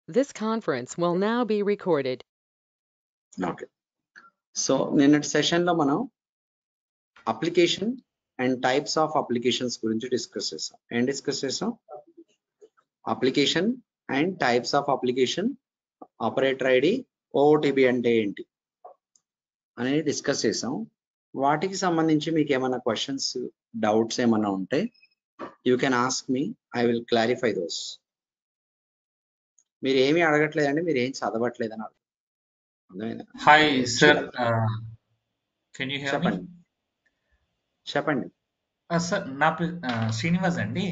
This conference will now be recorded. Okay. So నిన్నటి సెషన్లో మనం application and types of applications గురించి discuss చేసాం. ఏం డిస్కస్ చేసాం? Application and types of application, operator ID, ఓఓటీబీ అంటే ఏంటి అనేది డిస్కస్ చేసాం. వాటికి సంబంధించి మీకు ఏమైనా క్వశ్చన్స్, డౌట్స్ ఏమైనా ఉంటే you can ask me, I will clarify those. మీరు ఏమీ అడగట్లేదండి, మీరు ఏం చదవట్లేదని అర్థం. అర్థమైందా? Hi, sir. Can you hear me? చెప్పండి చెప్పండి. సార్ నా శ్రీనివాస్ అండి.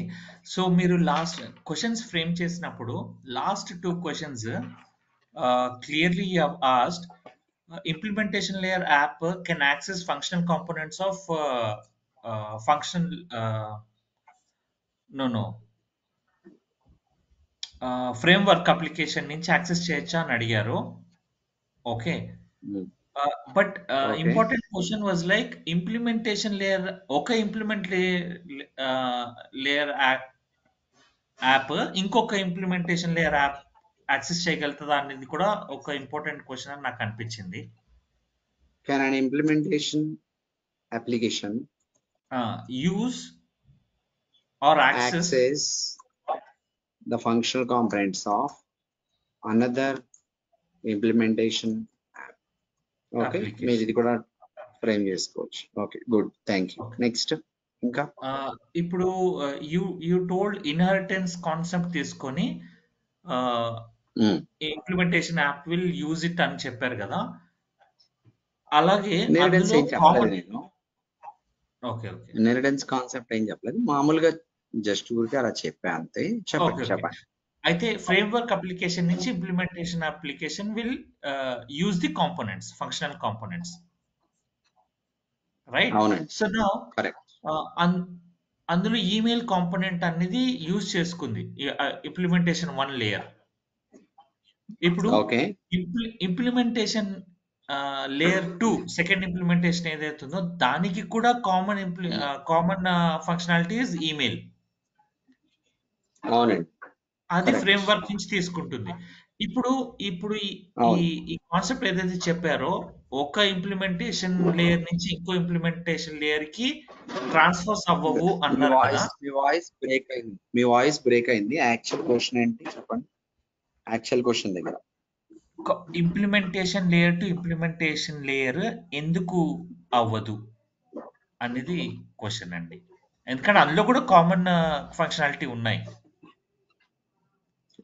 సో మీరు లాస్ట్ క్వశ్చన్స్ ఫ్రేమ్ చేసినప్పుడు last 2 questions clearly you have asked implementation layer app can access functional components of functional no framework application నుంచి యాక్సెస్ చేయొచ్చా అని అడిగారు. Okay. But Okay. important question was like implementation layer, ఒక implement layer app ఇంకొక implementation layer app access చేయగలుగుతుందా అనేది కూడా ఒక important question అని నాకు అనిపించింది. Can an implementation application use or access the functional components of another implementation app? Okay, మీరు ఇది కూడా ఫ్రేమ్ చేసుకోవచ్చు. Okay, good, thank you. Next ఇంకా ఇప్పుడు యూ టోల్డ్ ఇన్హెరిటెన్స్ కాన్సెప్ట్ తీసుకొని implementation app will use it అని చెప్పారు కదా. అలాగే ఇన్హెరిటెన్స్ ఏం చెప్పలేదు నేను. ఓకే ఓకే, ఇన్హెరిటెన్స్ కాన్సెప్ట్ ఏం చెప్పలేదు, మామూలుగా జస్ట్ ఊరికే అలా చెప్పా అంతే. చెప్పండి చెప్పండి. అయితే ఫ్రేమ్వర్క్ అప్లికేషన్ నుంచి implementation application will use the components, functional components, right? అవునండి, సో నౌ కరెక్ట్. అందులో ఈమెయిల్ కాంపోనెంట్ అనేది యూజ్ చేసుకుంది ఇంప్లిమెంటేషన్ 1 లేయర్. ఇప్పుడు ఇంప్లిమెంటేషన్ లేయర్ 2 సెకండ్ ఇంప్లిమెంటేషన్ ఏదైతే ఉందో దానికి కూడా కామన్ ఫంక్షనాలిటీ ఇస్ ఈమెయిల్. అవునండి, అది ఫ్రేమ్వర్క్ నుంచి తీసుకుంటుంది. ఇప్పుడు ఈ కాన్సెప్ట్ ఏదైతే చెప్పారో ఒక ఇంప్లిమెంటేషన్ లేయర్ నుంచి ఇంకో ఇంప్లిమెంటేషన్ లేయర్ కి ట్రాన్స్ఫర్స్ అవ్వవు అన్నారు కదా. మీ వాయిస్ బ్రేక్ అయింది. యాక్చువల్ క్వశ్చన్ ఏంటి చెప్పండి. యాక్చువల్ క్వశ్చన్ దగ్గర implementation layer to implementation layer ఎందుకు అవ్వదు అనేది క్వశ్చన్ అండి. ఎందుకంటే అందులో కూడా కామన్ ఫంక్షనాలిటీ ఉన్నాయి.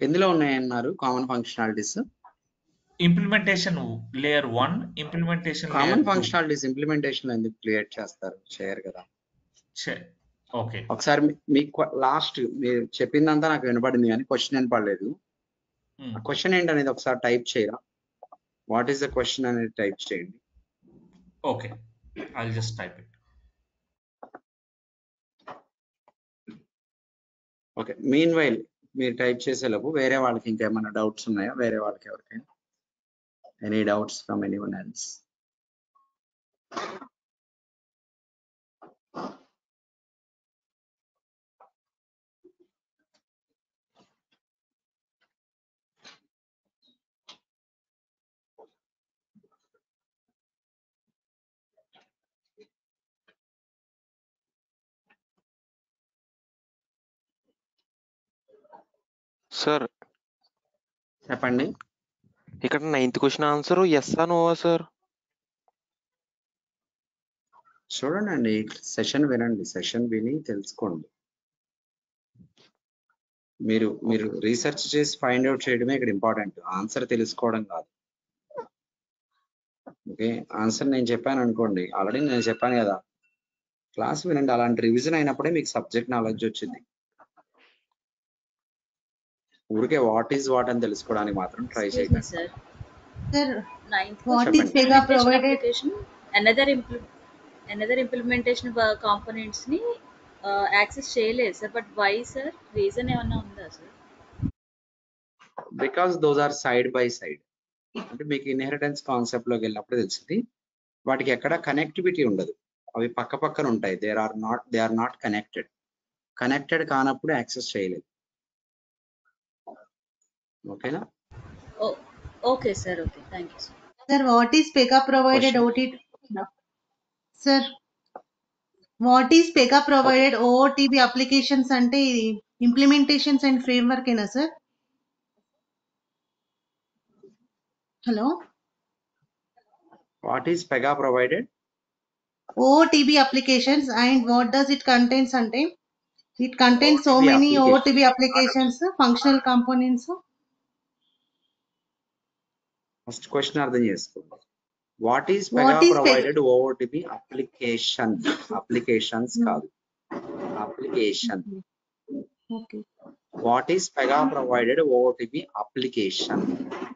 ఎందులో ఉన్నాయన్నారు common functionalities? Implementation layer 1, implementation common functionalities implementation ఎందుకు క్రియేట్ చేస్తారు? చేయరు కదా. ఓకే, ఒకసారి మీకు లాస్ట్ మీరు చెప్పిందంతా నాకు వినపడింది కానీ క్వశ్చన్ వినపడలేదు. ఆ క్వశ్చన్ ఏంటనేది ఒకసారి టైప్ చేయరా? వాట్ ఈస్ ద క్వశ్చన్ అనేది టైప్ చేయండి. Okay, I'll just type it. Okay, mean while మీరు టైప్ చేసేలోపు వేరే వాళ్ళకి ఇంకేమైనా డౌట్స్ ఉన్నాయా? వేరే వాళ్ళకి ఎవరికైనా any doubts from anyone else? Sir చెప్పండి. ఇక్కడ 9th క్వశ్చన్ ఆన్సర్ ఎస్ ఆ నోవా సార్? చూడండి, సెషన్ వినండి, సెషన్ విని తెలుసుకోండి. మీరు రీసెర్చ్ చేసి ఫైండ్ అవుట్ చేయడమే ఇక్కడ ఇంపార్టెంట్, ఆన్సర్ తెలుసుకోవడం కాదు. ఓకే, ఆన్సర్ నేను చెప్పాను అనుకోండి, ఆల్రెడీ నేను చెప్పాను కదా, క్లాస్ వినండి. అలాంటి రివిజన్ అయినప్పుడే మీకు సబ్జెక్ట్ నాలెడ్జ్ వచ్చింది. ఊరికే వాట్ ఈజ్ వాట్ అని తెలుసుకోవడానికి మాత్రం ట్రై చేయండి. another implementation components ని యాక్సెస్ చేయలేదు sir. But why sir? Reason ఏమన్నా ఉందా sir? Because those are side by side. అంటే మీకు ఇన్హెరిటెన్స్ కాన్సెప్ట్ లోకి వెళ్ళినప్పుడు తెలిసింది, వాటికి ఎక్కడ కనెక్టివిటీ ఉండదు, అవి పక్క పక్కన ఉంటాయి. దే ఆర్ నాట్ కనెక్టెడ్ కానప్పుడు యాక్సెస్ చేయలేదు. ఓకేనా? Oh, okay, sir. Okay, thank you, sir. Sir, what is Pega provided Question? OTT? Sir, what is Pega provided OOTB applications అంటే implementations and framework ఏనా sir? Hello? What is Pega provided? OOTB applications and what does it contains అంటే it contains so OOTB many application. OOTB applications, functional components. First question అర్థం చేసుకోండి. What is What Pega is Pega? Provided OOTB application? Applications కాదు, application. Okay. What is Pega provided OOTB application?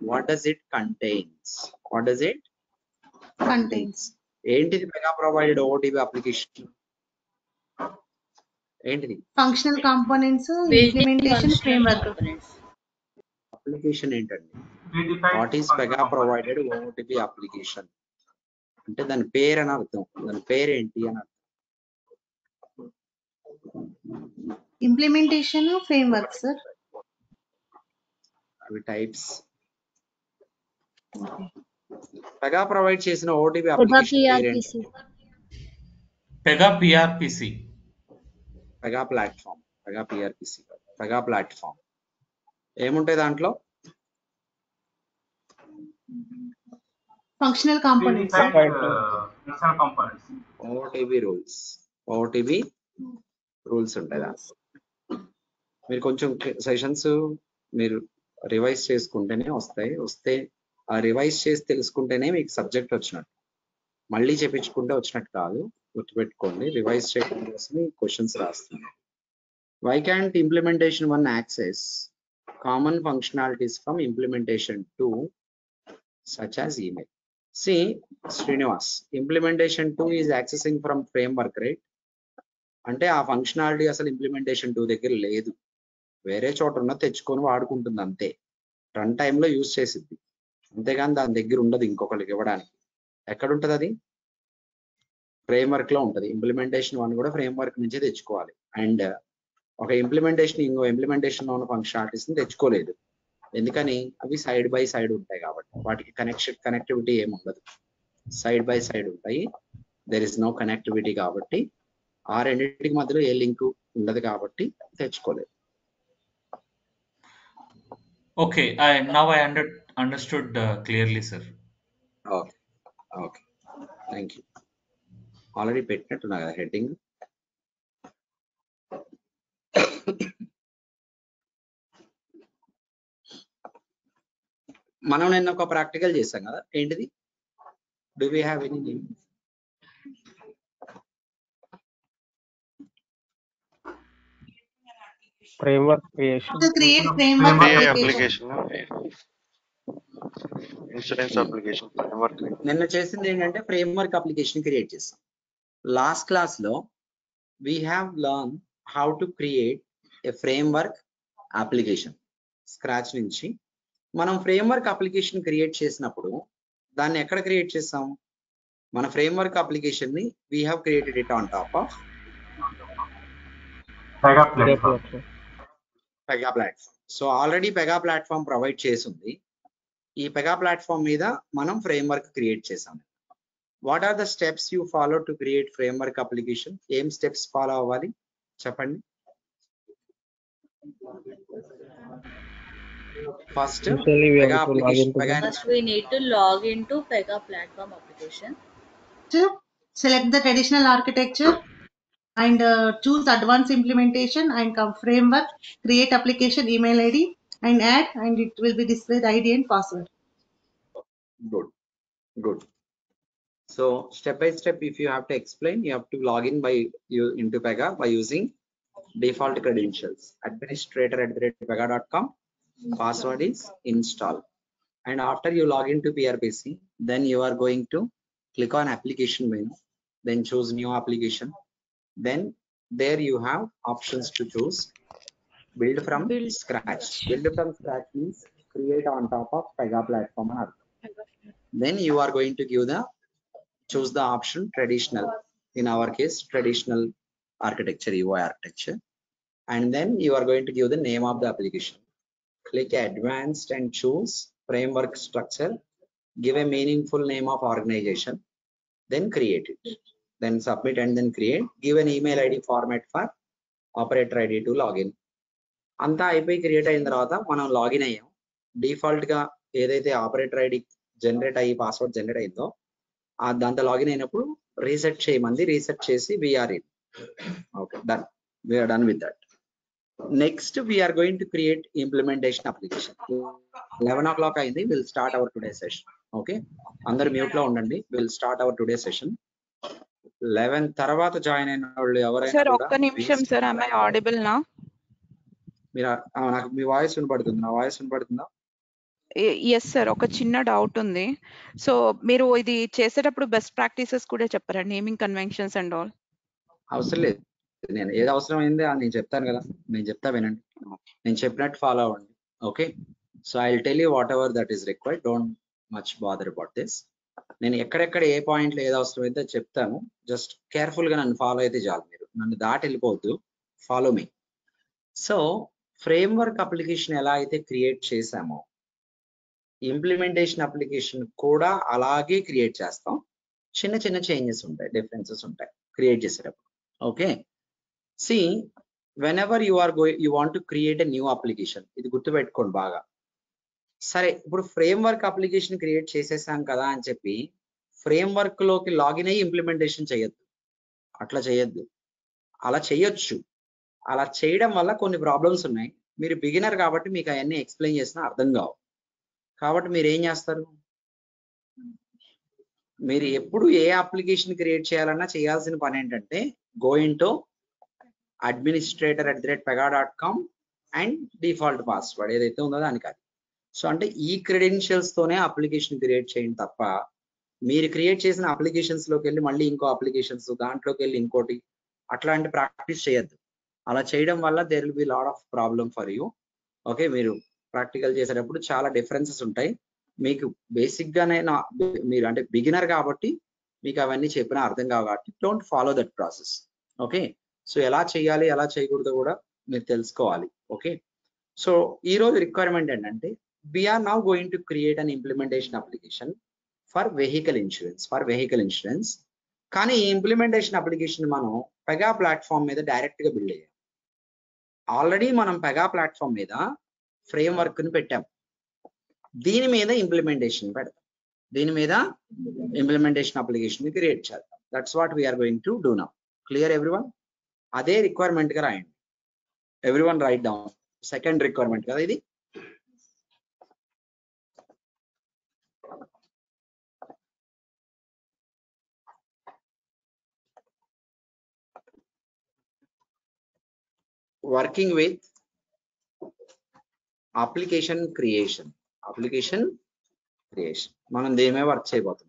What does it contains? What does it Contains. ఏంటిది Pega provided OOTB application? ఏంటిది? Functional components, Building implementation, functional framework. components. Application ఏంటండి? What is Pega provided OOTB application అంటే దాని పేరు అని అర్థం. దాని పేరు ఏంటి అని అర్థం. Implementation, framework, sir. అవి టైప్స్. Okay. పెగా ప్రొవైడ్ చేసిన ఓటీపీ అప్లికేషన్ పేరు ఏంటి? Pega PRPC. Pega platform. Pega PRPC కాదు, పెగా ప్లాట్ఫామ్. ఏముంటాయి దాంట్లో? Functional components. OTP rules. OTP rules ఉంటాయి దాంట్లో. మీరు కొంచెం సెషన్స్ మీరు రివైజ్ చేసుకుంటేనే వస్తే ఆ రివైజ్ చేసి తెలుసుకుంటేనే మీకు సబ్జెక్ట్ వచ్చినట్టు. మళ్ళీ చెప్పించుకుంటే వచ్చినట్టు కాదు, గుర్తుపెట్టుకోండి. రివైజ్ చేయడం కోసం క్వశ్చన్స్ రాస్తున్నాను. Why can't implementation 1 access common functionalities from implementation 2 such as email? See, Srinivas, implementation 2 is accessing from framework, right? అంటే ఆ ఫంక్షనాలిటీ అసలు ఇంప్లిమెంటేషన్ 2 దగ్గర లేదు, వేరే చోట ఉన్న తెచ్చుకొని వాడుకుంటుంది అంతే. రన్ టైంలో యూజ్ చేసిద్ది, అంతేగాని దాని దగ్గర ఉండదు ఇంకొకరికి ఇవ్వడానికి. ఎక్కడ ఉంటుంది అది? ఫ్రేమ్వర్క్ లో ఉంటుంది. ఇంప్లిమెంటేషన్ 1 కూడా ఫ్రేమ్వర్క్ నుంచే తెచ్చుకోవాలి. అండ్ ఒక ఇంప్లిమెంటేషన్ ఇంకో ఇంప్లిమెంటేషన్ లో ఉన్న ఫంక్షనాలిటీస్ ని తెచ్చుకోలేదు. ఎందుకని? అవి సైడ్ బై సైడ్ ఉంటాయి కాబట్టి. వాటికి కనెక్టివిటీ ఏమి ఉండదు, సైడ్ బై సైడ్ ఉంటాయి. దెర్ ఇస్ నో కనెక్టివిటీ కాబట్టి ఆ రెండింటికి మధ్యలో ఏ లింక్ ఉండదు కాబట్టి తెచ్చుకోలేదు. Okay, now I understood clearly sir. Okay okay, thank you. Already పెట్టినట్టున్నా కదా హెడ్డింగ్. మనం నిన్న ఒక ప్రాక్టికల్ చేసాం కదా, ఏంటిది? Do we have any name? framework creation, To create framework application. Insurance application framework. నిన్న చేసింది ఏంటంటే ఫ్రేమ్వర్క్ అప్లికేషన్ క్రియేట్ చేసాం. లాస్ట్ క్లాస్ లో we have learn how to create a framework application. Scratch నుంచి మనం ఫ్రేమ్వర్క్ అప్లికేషన్ క్రియేట్ చేసినప్పుడు దాన్ని ఎక్కడ క్రియేట్ చేసాం? మన ఫ్రేమ్వర్క్ అప్లికేషన్ ని we have created it on top of Pega platform. So already Pega platform provide చేసింది. ఈ పెగా ప్లాట్ఫామ్ మీద మనం ఫ్రేమ్వర్క్ క్రియేట్ చేసాం. What are the steps you follow to create framework application? ఏం steps follow అవ్వాలి చెప్పండి. First Initially, we Pega have to log application into Pega First, we need to log into Pega platform application. Select the traditional architecture and choose advanced implementation and come framework, create application email ID and add, and it will be displayed ID and password. Good. So step by step, if you have to explain, you have to log in into Pega by using default credentials. administrator@pega.com. Password is install. And after you log into PRPC, then you are going to click on application menu, then choose new application. Then there you have options to choose build from scratch. Build from scratch means create on top of Pega platform. Then you are going to choose the option traditional. In our case, traditional architecture, UI architecture. And then you are going to give the name of the application. Click advanced and choose framework structure, give a meaningful name of organization, then create it, then submit and then create, give an email ID format for operator ID to login. అంతా అయిపోయి create అయిన తర్వాత మనం login అయ్యాం. Default గా ఏదైతే operator ID generate అయ్యి password generate అయిందో దాంతో లాగిన్ అయినప్పుడు రీసెట్ చేయమంది, రీసెట్ చేసి we're in. Okay, done, we're done with that. Next we're going to create implementation application. 11 o'clock అయింది, will start our today session. Okay, అందరు మ్యూట్ లో ఉండండి. Will start our today session. 11 తర్వాత join అయిన వాళ్ళు ఎవరైనా సార్ కూడా ఒక్క నిమిషం sir, am I audible now? మీరు నాకు మీ వాయిస్ వినపడుతుంది, నా వాయిస్ వినపడుతుందా? ఎస్ సార్, ఒక చిన్న డౌట్ ఉంది. సో మీరు ఇది చేసేటప్పుడు బెస్ట్ ప్రాక్టీసెస్ కూడా చెప్పారా, నేమింగ్ కన్వెన్షన్స్ అండ్ ఆల్? అవసరం లేదు, నేను ఏది అవసరమైంది నేను చెప్తాను కదా, నేను చెప్తా వినండి, నేను చెప్పినట్టు ఫాలో అవ్వండి. Okay, so I will tell you what ever that is required, don't much bother about this. నేను ఎక్కడెక్కడ ఏ పాయింట్లో ఏది అవసరమైతే చెప్తాను, జస్ట్ కేర్ఫుల్ గా నన్ను ఫాలో అయితే చాలు. మీరు నన్ను దాటి వెళ్ళిపోవద్దు, follow me. So framework application ఎలా అయితే క్రియేట్ చేసామో ఇంప్లిమెంటేషన్ అప్లికేషన్ కూడా అలాగే క్రియేట్ చేస్తాం. చిన్న చిన్న చేంజెస్ ఉంటాయి, డిఫరెన్సెస్ ఉంటాయి క్రియేట్ చేసేటప్పుడు. Okay, see whenever you are going you want to create a new application, ఇది గుర్తుపెట్టుకోండి బాగా. సరే, ఇప్పుడు ఫ్రేమ్వర్క్ అప్లికేషన్ క్రియేట్ చేసేసాం కదా అని చెప్పి ఫ్రేమ్వర్క్ లోకి లాగిన్ అయ్యి ఇంప్లిమెంటేషన్ చేయొద్దు. అట్లా చేయొద్దు. అలా చేయొచ్చు, అలా చేయడం వల్ల కొన్ని ప్రాబ్లమ్స్ ఉన్నాయి. మీరు బిగినర్ కాబట్టి మీకు అవన్నీ ఎక్స్ప్లెయిన్ చేసినా అర్థం కావు. కాబట్టి మీరు ఏం చేస్తారు, మీరు ఎప్పుడు ఏ అప్లికేషన్ క్రియేట్ చేయాలన్నా చేయాల్సిన పని ఏంటంటే go into administrator@pega.com and default password ఏదైతే ఉందో దానికి అది. సో అంటే ఈ క్రెడెన్షియల్స్ తోనే అప్లికేషన్ క్రియేట్ చేయండి తప్ప మీరు క్రియేట్ చేసిన అప్లికేషన్స్ లోకి వెళ్ళి మళ్ళీ ఇంకో అప్లికేషన్స్ దాంట్లోకి వెళ్ళి ఇంకోటి అట్లాంటి ప్రాక్టీస్ చేయొద్దు. అలా చేయడం వల్ల there will be lot of problem for you. Okay, మీరు ప్రాక్టికల్ చేసేటప్పుడు చాలా డిఫరెన్సెస్ ఉంటాయి. మీకు బేసిక్ గానే మీరు అంటే బిగినర్ కాబట్టి మీకు అవన్నీ చెప్పినా అర్థం కావు కాబట్టి don't follow that process. Okay, so ఎలా చేయాలి ఎలా చేయకూడదో కూడా మీరు తెలుసుకోవాలి. ఓకే, సో ఈ రోజు రిక్వైర్మెంట్ ఏంటంటే we're now going to create an implementation application for vehicle insurance. కానీ ఈ ఇంప్లిమెంటేషన్ అప్లికేషన్ మనం పెగా ప్లాట్ఫామ్ మీద డైరెక్ట్ గా బిల్డ్ అయ్యాం. ఆల్రెడీ మనం పెగా ప్లాట్ఫామ్ మీద ఫ్రేమ్వర్క్ ని పెట్టాం, దీని మీద ఇంప్లిమెంటేషన్ పెడతాం, దీని మీద ఇంప్లిమెంటేషన్ అప్లికేషన్ ని క్రియేట్ చేద్దాం. That's what we're going to do now. Clear everyone? అదే రిక్వైర్మెంట్ గా రాయండి. Everyone write down. Second requirement కదా ఇది. Working with application creation. మనం దేని మీద వర్క్ చేయబోతున్నాం.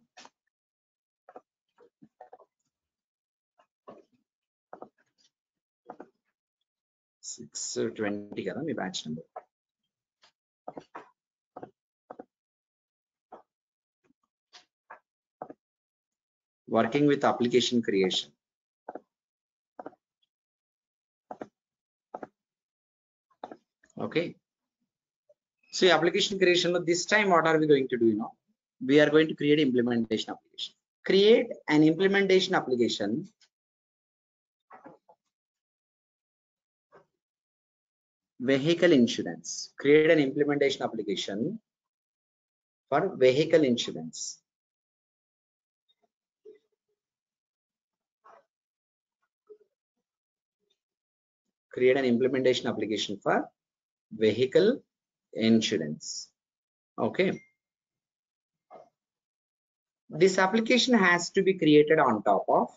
సిక్స్ 20 కదా మీ batch number. Working with application creation. Okay, so application creation this time what are we going to do? We are going to create implementation application. Create an implementation application vehicle insurance. Create an implementation application for vehicle insurance. Create an implementation application for vehicle insurance. Okay, this application has to be created on top of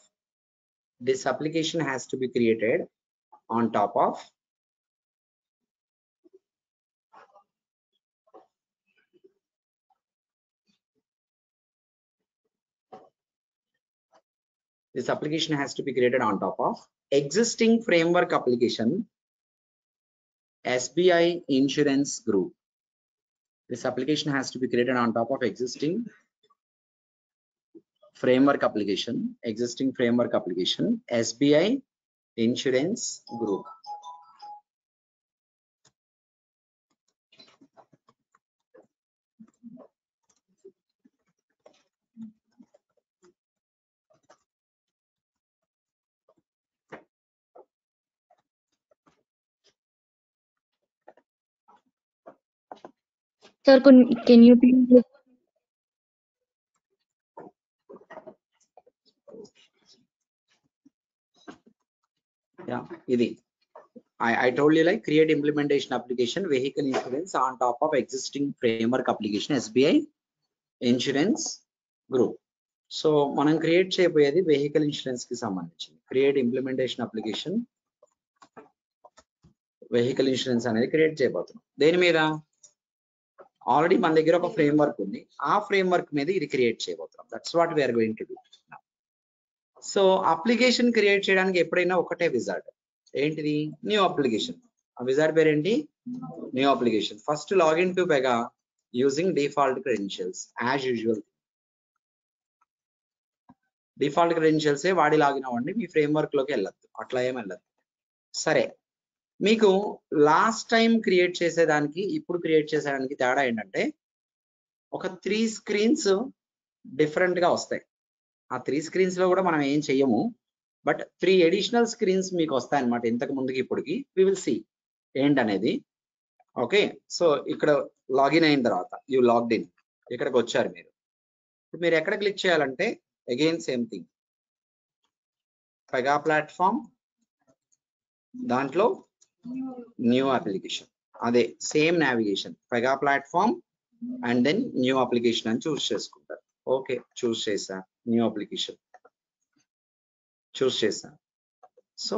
existing framework application SBI Insurance Group. This application has to be created on top of existing framework application SBI Insurance Group. Sir, can you please? Yeah, ఇది I told you like create implementation application vehicle insurance on top of existing framework application SBI insurance group. So మనం create చేయబోయేది vehicle insurance కి సంబంధించింది. Create implementation application vehicle insurance అనేది create చేయబోతున్నాం. దేని మీద? Already మన దగ్గర ఒక ఫ్రేమ్ వర్క్ ఉంది, ఆ ఫ్రేమ్ వర్క్ మీద ఇది క్రియేట్ చేయబోతున్నాం. That's what we're going to do. So application create చేయడానికి ఎప్పుడైనా ఒకటే విజార్డ్, ఏంటిది? New application. ఆ విజార్డ్ పేరు ఏంటి? New application. First login to Pega using default credentials as usual. Default క్రెడెన్షియల్సే వాడి లాగిన్ అవ్వండి, మీ ఫ్రేమ్ వర్క్ లోకి వెళ్ళద్దు, అట్లా ఏం వెళ్ళద్దు. సరే, మీకు లాస్ట్ టైం క్రియేట్ చేసేదానికి ఇప్పుడు క్రియేట్ చేసేదానికి తేడా ఏంటంటే ఒక 3 స్క్రీన్స్ డిఫరెంట్ గా వస్తాయి. ఆ 3 స్క్రీన్స్ లో కూడా మనం ఏం చెయ్యము, బట్ 3 అడిషనల్ స్క్రీన్స్ మీకు వస్తాయి అన్నమాట. ఇంతకు ముందుకి ఇప్పటికి వి విల్ సీ ఏంటనేది. ఓకే, సో ఇక్కడ లాగిన్ అయిన తర్వాత యూ లాగ్డ్ ఇన్, ఇక్కడికి వచ్చారు మీరు. మీరు ఎక్కడ క్లిక్ చేయాలంటే again same thing, Pega platform, దాంట్లో న్యూ అప్లికేషన్, అదే same navigation, Pega platform and then new application అని చూస్ చేసుకుంటారు. ఓకే, చూస్ చేసా, న్యూ అప్లికేషన్ చూస్ చేసా. So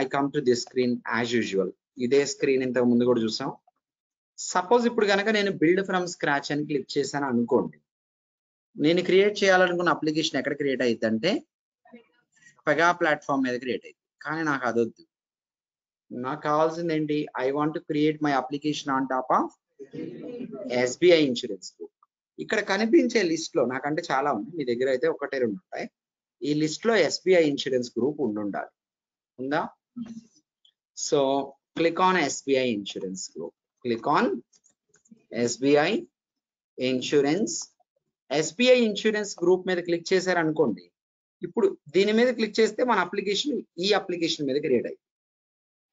I come to this screen as usual. ఇదే స్క్రీన్ ఇంతకు ముందు కూడా చూసాం. సపోజ్ ఇప్పుడు కనుక నేను బిల్డ్ ఫ్రమ్ స్క్రాచ్ అని క్లిక్ చేశాను అనుకోండి, నేను క్రియేట్ చేయాలనుకున్న అప్లికేషన్ ఎక్కడ క్రియేట్ అయ్యింది అంటే పెగా ప్లాట్ఫామ్ మీద క్రియేట్ అయ్యింది. కానీ నాకు అదొద్దు, నాకు కావాల్సింది ఏంటి? I want to create my application on top of SBI insurance group. ఇక్కడ కనిపించే లిస్ట్ లో నాకంటే చాలా ఉంది, మీ దగ్గర అయితే 1, 2 ఉంటాయి. ఈ లిస్ట్ లో ఎస్బీఐ ఇన్సూరెన్స్ గ్రూప్ ఉండాలి. ఉందా? So click on SBI insurance group, click on SBI insurance. SBI insurance group మీద క్లిక్ చేశారు అనుకోండి, ఇప్పుడు దీని మీద క్లిక్ చేస్తే మన అప్లికేషన్ ఈ అప్లికేషన్ మీద క్రియేట్ అయ్యింది.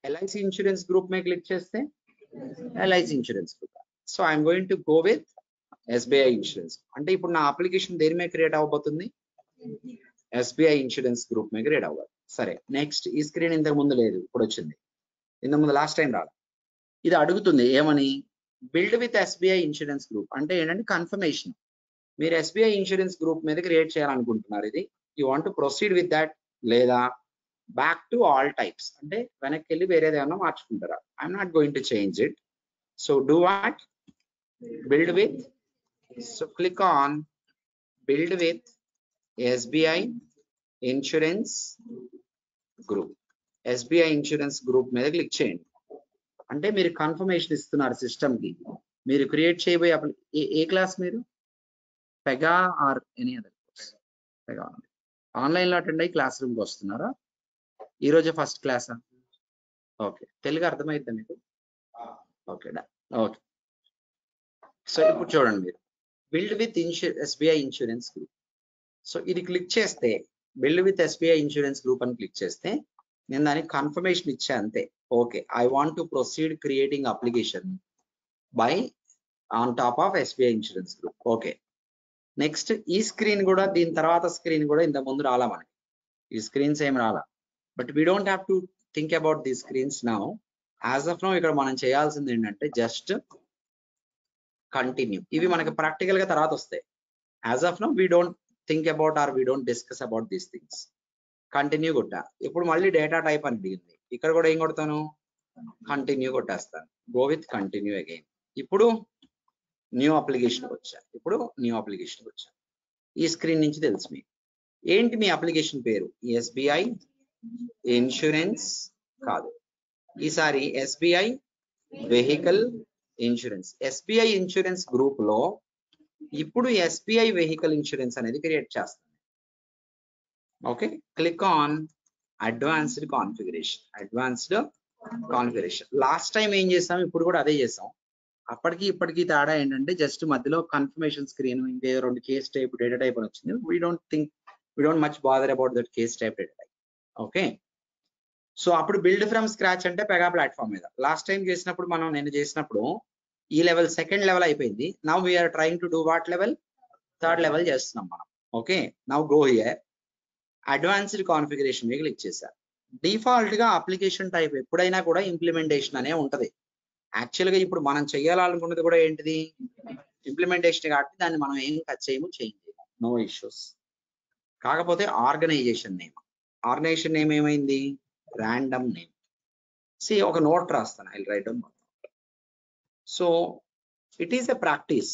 ఎల్ఐసి ఇన్సూరెన్స్ గ్రూప్ మీద క్లిక్ చేస్తే LIC insurance group. So I'm going to go with SBI insurance. అంటే ఇప్పుడు నా అప్లికేషన్ దేని మీద క్రియేట్ అవ్వబోతుంది? ఎస్బీఐ ఇన్సూరెన్స్ గ్రూప్ మీద క్రియేట్ అవ్వాలి. సరే, నెక్స్ట్ ఈ స్క్రీన్ ఇంతకు ముందు లేదు, ఇప్పుడు వచ్చింది. ఇంతకు ముందు లాస్ట్ టైం రాదు. ఇది అడుగుతుంది ఏమని? Build with SBI insurance group. అంటే ఏంటంటే కన్ఫర్మేషన్, మీరు ఎస్బీఐ ఇన్సూరెన్స్ గ్రూప్ మీద క్రియేట్ చేయాలనుకుంటున్నారు. ఇది you want to proceed with that, లేదా బ్యాక్ టు ఆల్ టైప్స్, అంటే వెనక్కి వెళ్ళి వేరేది ఏమన్నా మార్చుకుంటారా? I'm not going to change it. So do what? Build with. So click on build with SBI insurance group. SBI insurance group మీద click చేయండి. అంటే మీరు కన్ఫర్మేషన్ ఇస్తున్నారు సిస్టమ్ కి. మీరు క్రియేట్ చేయబోయే ఏ క్లాస్ మీరు? Pega or any other course? Pega online లో అటెండ్ అయ్యి క్లాస్ రూమ్కి వస్తున్నారా? ఈ రోజే ఫస్ట్ క్లాసా? ఓకే, తెలుగు అర్థమైద్దా మీకు? Okay, okay. సో ఇప్పుడు చూడండి, మీరు build with SBI insurance group. So ఇది క్లిక్ చేస్తే build with SBI insurance group అని క్లిక్ చేస్తే నేను దానికి కన్ఫర్మేషన్ ఇచ్చా అంతే. Okay, I want to proceed creating application by on top of SBI insurance group. Okay, next ఈ స్క్రీన్ కూడా, దీని తర్వాత స్క్రీన్ కూడా ఇంత ముందు రాలా మనకి. ఈ స్క్రీన్స్ ఏం రాలా, but we don't have to think about the screens now. As of now ఇక్కడ మనం చేయాల్సింది ఏంటంటే జస్ట్ కంటిన్యూ. ఇవి మనకి ప్రాక్టికల్ గా తర్వాత వస్తాయి. As of now we don't think about or we don't discuss about these things. Continue కొట్టా. ఇప్పుడు మళ్ళీ డేటా టైప్ అని దిగింది, ఇక్కడ కూడా ఏం కొడతాను? కంటిన్యూ కొట్టేస్తాను. Go with continue again. ఇప్పుడు న్యూ అప్లికేషన్కి వచ్చా. ఈ స్క్రీన్ నుంచి తెలుసు మీకు ఏంటి మీ అప్లికేషన్ పేరు? ఎస్బీఐ ఇన్సూరెన్స్ కాదు, ఈసారి SBI vehicle insurance. SBI insurance group లో ఇప్పుడు ఎస్బీఐ వెహికల్ ఇన్సూరెన్స్ అనేది క్రియేట్ చేస్తాను. Okay, click on advanced configuration. Last time ఏం చేసాం, ఇప్పుడు కూడా అదే చేసాం. అప్పటికి ఇప్పటికి తేడా ఏంటంటే జస్ట్ మధ్యలో కన్ఫర్మేషన్ స్క్రీన్, ఇంకే 2 కేస్ టైప్ డేటా టైప్ అని వచ్చింది. We don't much bother about that case type data type. Okay, so అప్పుడు బిల్డ్ ఫ్రమ్ స్క్రాచ్ అంటే పెగా ప్లాట్ఫామ్ మీద. లాస్ట్ టైం చేసినప్పుడు నేను చేసినప్పుడు ఈ లెవెల్ సెకండ్ లెవెల్ అయిపోయింది. Now we're trying to do what level? Third level చేస్తున్నాం మనం. Okay, now go here, advanced configuration మీద క్లిక్ చేశారు. డిఫాల్ట్ గా అప్లికేషన్ టైప్ ఎప్పుడైనా కూడా ఇంప్లిమెంటేషన్ అనే ఉంటది. యాక్చువల్ గా ఇప్పుడు మనం చేయాలనుకున్నది కూడా ఏంటిది? ఇంప్లిమెంటేషన్ కాబట్టి దాన్ని మనం ఏం టచ్ చేయము, చేంజ్ చేయము, నో ఇష్యూస్. కాకపోతే ఆర్గనైజేషన్ నేమ్ ఏమైంది? Random name. ఒక నోట్ రాస్తాను, I write down. So it is a practice,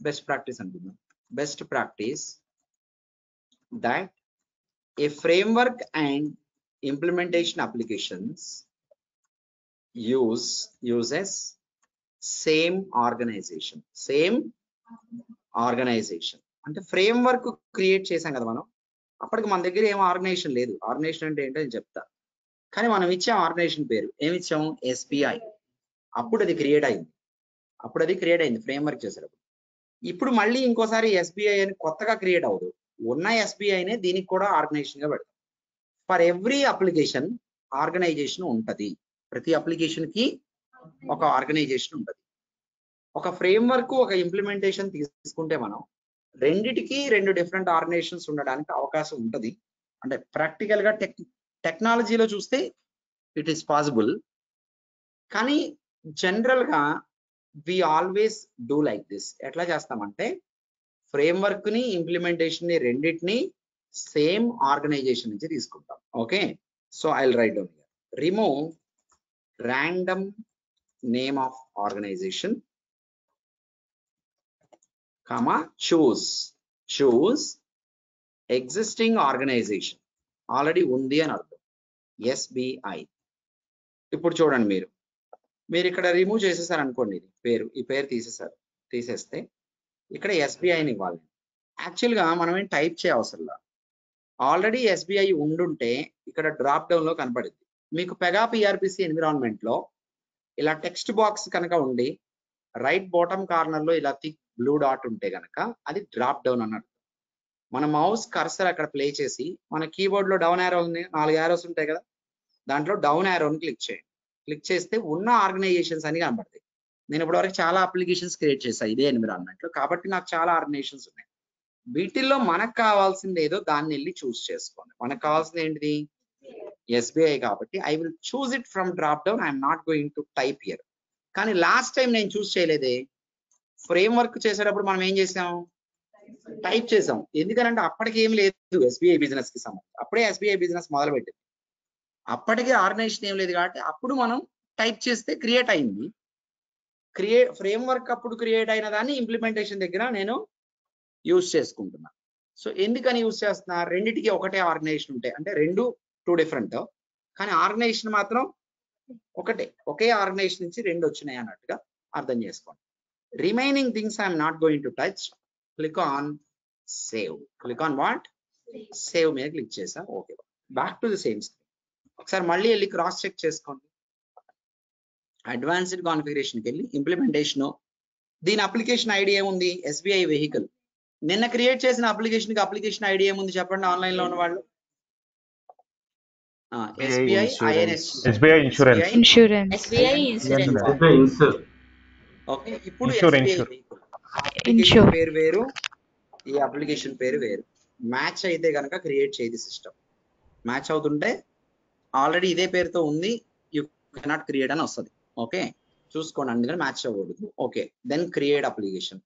best practice అనుకుందాం. Best practice that a framework and implementation applications uses same organization. అంటే ఫ్రేమ్వర్క్ క్రియేట్ చేసాం కదా మనం, అప్పటికి మన దగ్గర ఏం ఆర్గనైజేషన్ లేదు. ఆర్గనైజేషన్ అంటే ఏంటో నేను చెప్తా. కానీ మనం ఇచ్చాం ఆర్గనైజేషన్ పేరు, ఏమిచ్చాం? SBI. అప్పుడు అది క్రియేట్ అయింది ఫ్రేమ్వర్క్ చేసేటప్పుడు. ఇప్పుడు మళ్ళీ ఇంకోసారి SBI అని కొత్తగా క్రియేట్ అవ్వదు. ఉన్న SBIనే దీనికి కూడా ఆర్గనైజేషన్ గా పెడతాం. ఫర్ ఎవ్రీ అప్లికేషన్ ఆర్గనైజేషన్ ఉంటది. ప్రతి అప్లికేషన్ కి ఒక ఆర్గనైజేషన్ ఉంటది. ఒక ఫ్రేమ్వర్క్, ఒక ఇంప్లిమెంటేషన్ తీసుకుంటే మనం రెండిటికి రెండు డిఫరెంట్ ఆర్గనైజేషన్స్ ఉండడానికి అవకాశం ఉంటది. అంటే ప్రాక్టికల్ గా టెక్నాలజీలో చూస్తే ఇట్ ఈస్ పాసిబుల్. కానీ జనరల్ గా we always do like this. ఎట్లా చేస్తామంటే ఫ్రేమ్వర్క్ ని, ఇంప్లిమెంటేషన్ ని రెండింటిని సేమ్ ఆర్గనైజేషన్ నుంచి తీసుకుంటాం. Okay, so I will write down here. Remove random name of organization, comma choose existing organization. Already ఉంది అని అర్థం, SBI. ఇప్పుడు చూడండి, మీరు ఇక్కడ రిమూవ్ చేసేసారు అనుకోండి, ఇది ఈ పేరు తీసేస్తే ఇక్కడ SBIని ఇవ్వాలి. యాక్చువల్గా మనం ఏం టైప్ చేయవసరం. ఆల్రెడీ SBI ఉండుంటే ఇక్కడ డ్రాప్ డౌన్ లో కనపడింది మీకు. పెగా PRPC ఎన్విరాన్మెంట్ లో ఇలా టెక్స్ట్ బాక్స్ కనుక ఉండి రైట్ బాటమ్ కార్నర్ లో ఇలా థిక్ బ్లూ డాట్ ఉంటే కనుక అది డ్రాప్ డౌన్ అన్నట్టు. మన మౌస్ కర్సర్ అక్కడ ప్లే చేసి మన కీబోర్డ్ లో డౌన్ యారో ఉంది, 4 యారోస్ ఉంటాయి కదా, దాంట్లో డౌన్ యారోని క్లిక్ చేయండి. క్లిక్ చేస్తే ఉన్న ఆర్గనైజేషన్స్ అని కనబడతాయి. నేను ఇప్పటివరకు చాలా అప్లికేషన్స్ క్రియేట్ చేశాను ఇదే ఎన్విరాన్మెంట్ లో, కాబట్టి నాకు చాలా ఆర్గనైజేషన్స్ ఉన్నాయి. వీటిల్లో మనకు కావాల్సింది ఏదో దాన్ని వెళ్ళి చూస్ చేసుకోండి. మనకు కావాల్సింది ఏంటిది? SBI కాబట్టి I will choose it from drop down. I'm not going to type here. కానీ లాస్ట్ టైం నేను చూస్ చేయలేదే. ఫ్రేమ్వర్క్ చేసేటప్పుడు మనం ఏం చేసాం? టైప్ చేసాం. ఎందుకంటే అప్పటికి ఏం లేదు SBI బిజినెస్ కి సంబంధించి. అప్పుడే SBI బిజినెస్ మొదలు పెట్టింది. అప్పటికే ఆర్గనైజేషన్ ఏం లేదు కాబట్టి అప్పుడు మనం టైప్ చేస్తే క్రియేట్ అయింది. ఫ్రేమ్వర్క్ అప్పుడు క్రియేట్ అయిన దాన్ని ఇంప్లిమెంటేషన్ దగ్గర నేను యూజ్ చేసుకుంటున్నా. సో ఎందుకని యూజ్ చేస్తున్నా? రెండిటికి ఒకటే ఆర్గనైజేషన్ ఉంటాయి, అంటే టూ డిఫరెంట్, కానీ ఆర్గనైజేషన్ మాత్రం ఒకటే. ఒకే ఆర్గనైజేషన్ నుంచి రెండు వచ్చినాయి అన్నట్టుగా అర్థం చేసుకోండి. Remaining things I'm not going to touch. Click on save. Click on what? Save మీద క్లిక్ చేసా. Okay, back to the same screen. ఒకసారి మళ్ళీ వెళ్ళి క్రాస్ చెక్ చేసుకోండి. అడ్వాన్స్డ్ కాన్ఫిగరేషన్కి వెళ్ళి ఇంప్లిమెంటేషన్, దీని అప్లికేషన్ ఐడి ఏముంది? SBI vehicle. నిన్న క్రియేట్ చేసిన అప్లికేషన్ ఐడి ఏముంది చెప్పండి ఆన్లైన్ లో ఉన్న వాళ్ళు? SBI insurance. ఓకే, ఇప్పుడు SBI వెహికల్. అప్లికేషన్ పేరు వేరు, ఈ అప్లికేషన్ పేరు వేరు. మ్యాచ్ అయితే కనుక క్రియేట్ చేయదు సిస్టమ్. మ్యాచ్ అవుతుంటే ఆల్రెడీ ఇదే పేరుతో ఉంది, యూ కెనాట్ క్రియేట్ అని వస్తుంది. ఓకే, చూసుకోండి, అందుకని మ్యాచ్ అవ్వకూడదు. Okay, then create application.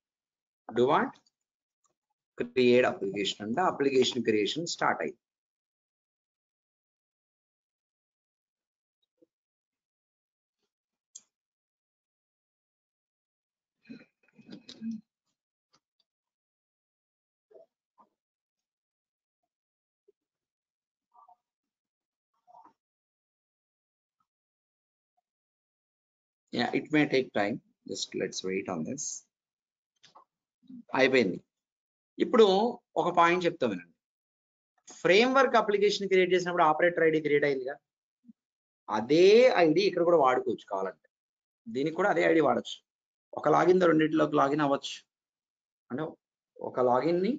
Do what? Create application అంటే అప్లికేషన్ క్రియేషన్ స్టార్ట్ అయింది. Yeah, it may take time. Just let's wait on this. అయిపోయింది. ఇప్పుడు ఒక పాయింట్ చెప్తా వినండి. ఫ్రేమ్వర్క్ అప్లికేషన్ క్రియేట్ చేసినప్పుడు ఆపరేటర్ ఐడి క్రియేట్ అయిందిగా, అదే ఐడి ఇక్కడ కూడా వాడుకోవచ్చు కావాలంటే. దీనికి కూడా అదే ఐడి వాడచ్చు. ఒక లాగిన్ రెండింటిలోకి లాగిన్ అవ్వచ్చు. అంటే ఒక లాగిన్ ని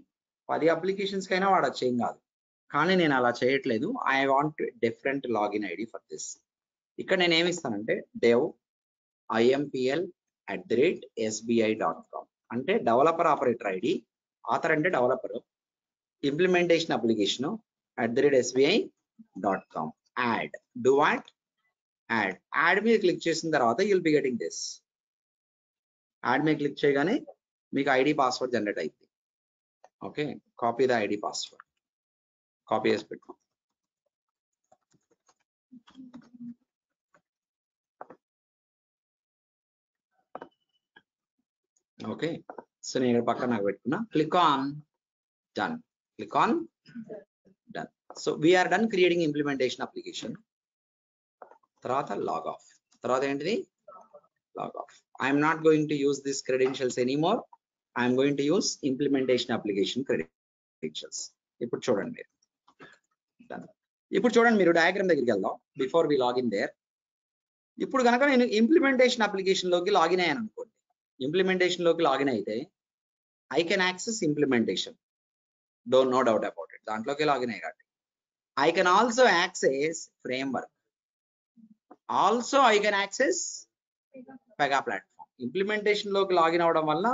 10 అప్లికేషన్స్ కైనా వాడచ్చు, ఏం కాదు. కానీ నేను అలా చేయట్లేదు. I want different login ID for this. ఇక్కడ నేను ఏమి ఇస్తానంటే dev impl@sbi.com. అంటే డెవలపర్ ఆపరేటర్ ఐడి, ఆథర్ అంటే developer, implementation application @sbi.com. Add, do what? Add మీద క్లిక్ చేసిన తర్వాత you'll be getting this. Add మీద క్లిక్ చేయగానే మీకు ఐడి పాస్వర్డ్ జనరేట్ అయింది. Okay, copy the ID password, copy చేసి పెట్టుకో. ఓకే, సో నేను ఇక్కడ పక్కన నాకు పెట్టుకున్నా. Click on done, click on done. So we're done creating implementation application. తర్వాత లాగ్ ఆఫ్. తర్వాత ఏంటిది? Log off. I'm not going to use this credentials anymore. I'm going to use implementation application credentials. ఇప్పుడు చూడండి మీరు, ఇప్పుడు చూడండి మీరు diagram దగ్గరికి వెళ్దాం. Before we login there. ఇప్పుడు కనుక నేను ఇంప్లిమెంటేషన్ అప్లికేషన్ లోకి లాగిన్ అయ్యాను అనుకోండి, ఇంప్లిమెంటేషన్ లోకి లాగిన్ అయితే I can access implementation, no doubt about it, దాంట్లోకి లాగిన్ అయ్యాడు. I can also access framework, also I can access Pega platform. Implementation లోకి లాగిన్ అవడం వల్ల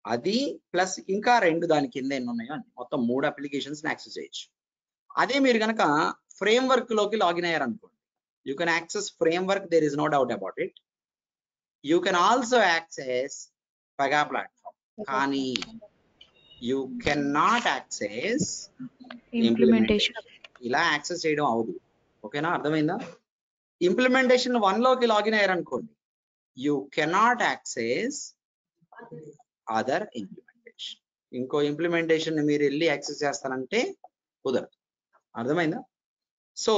అది ప్లస్ ఇంకా రెండు దాని కింద ఎన్ని ఉన్నాయో అని మొత్తం 3 అప్లికేషన్స్ యాక్సెస్ చేయొచ్చు. అదే మీరు కనుక ఫ్రేమ్వర్క్ లోకి లాగిన్ అయ్యారు అనుకోండి, you can access framework, there is no doubt about it. You can also access Pega platform, కానీ you can not access implementation. ఇలా యాక్సెస్ చేయడం అవదు. ఓకేనా, అర్థమైందా? ఇంప్లిమెంటేషన్ 1 లోకి లాగిన్ అయ్యారు అనుకోండి, you cannot access other implementation. ఇంకో ఇంప్లిమెంటేషన్ మీరు వెళ్ళి యాక్సెస్ చేస్తానంటే కుదరదు. అర్థమైందా? So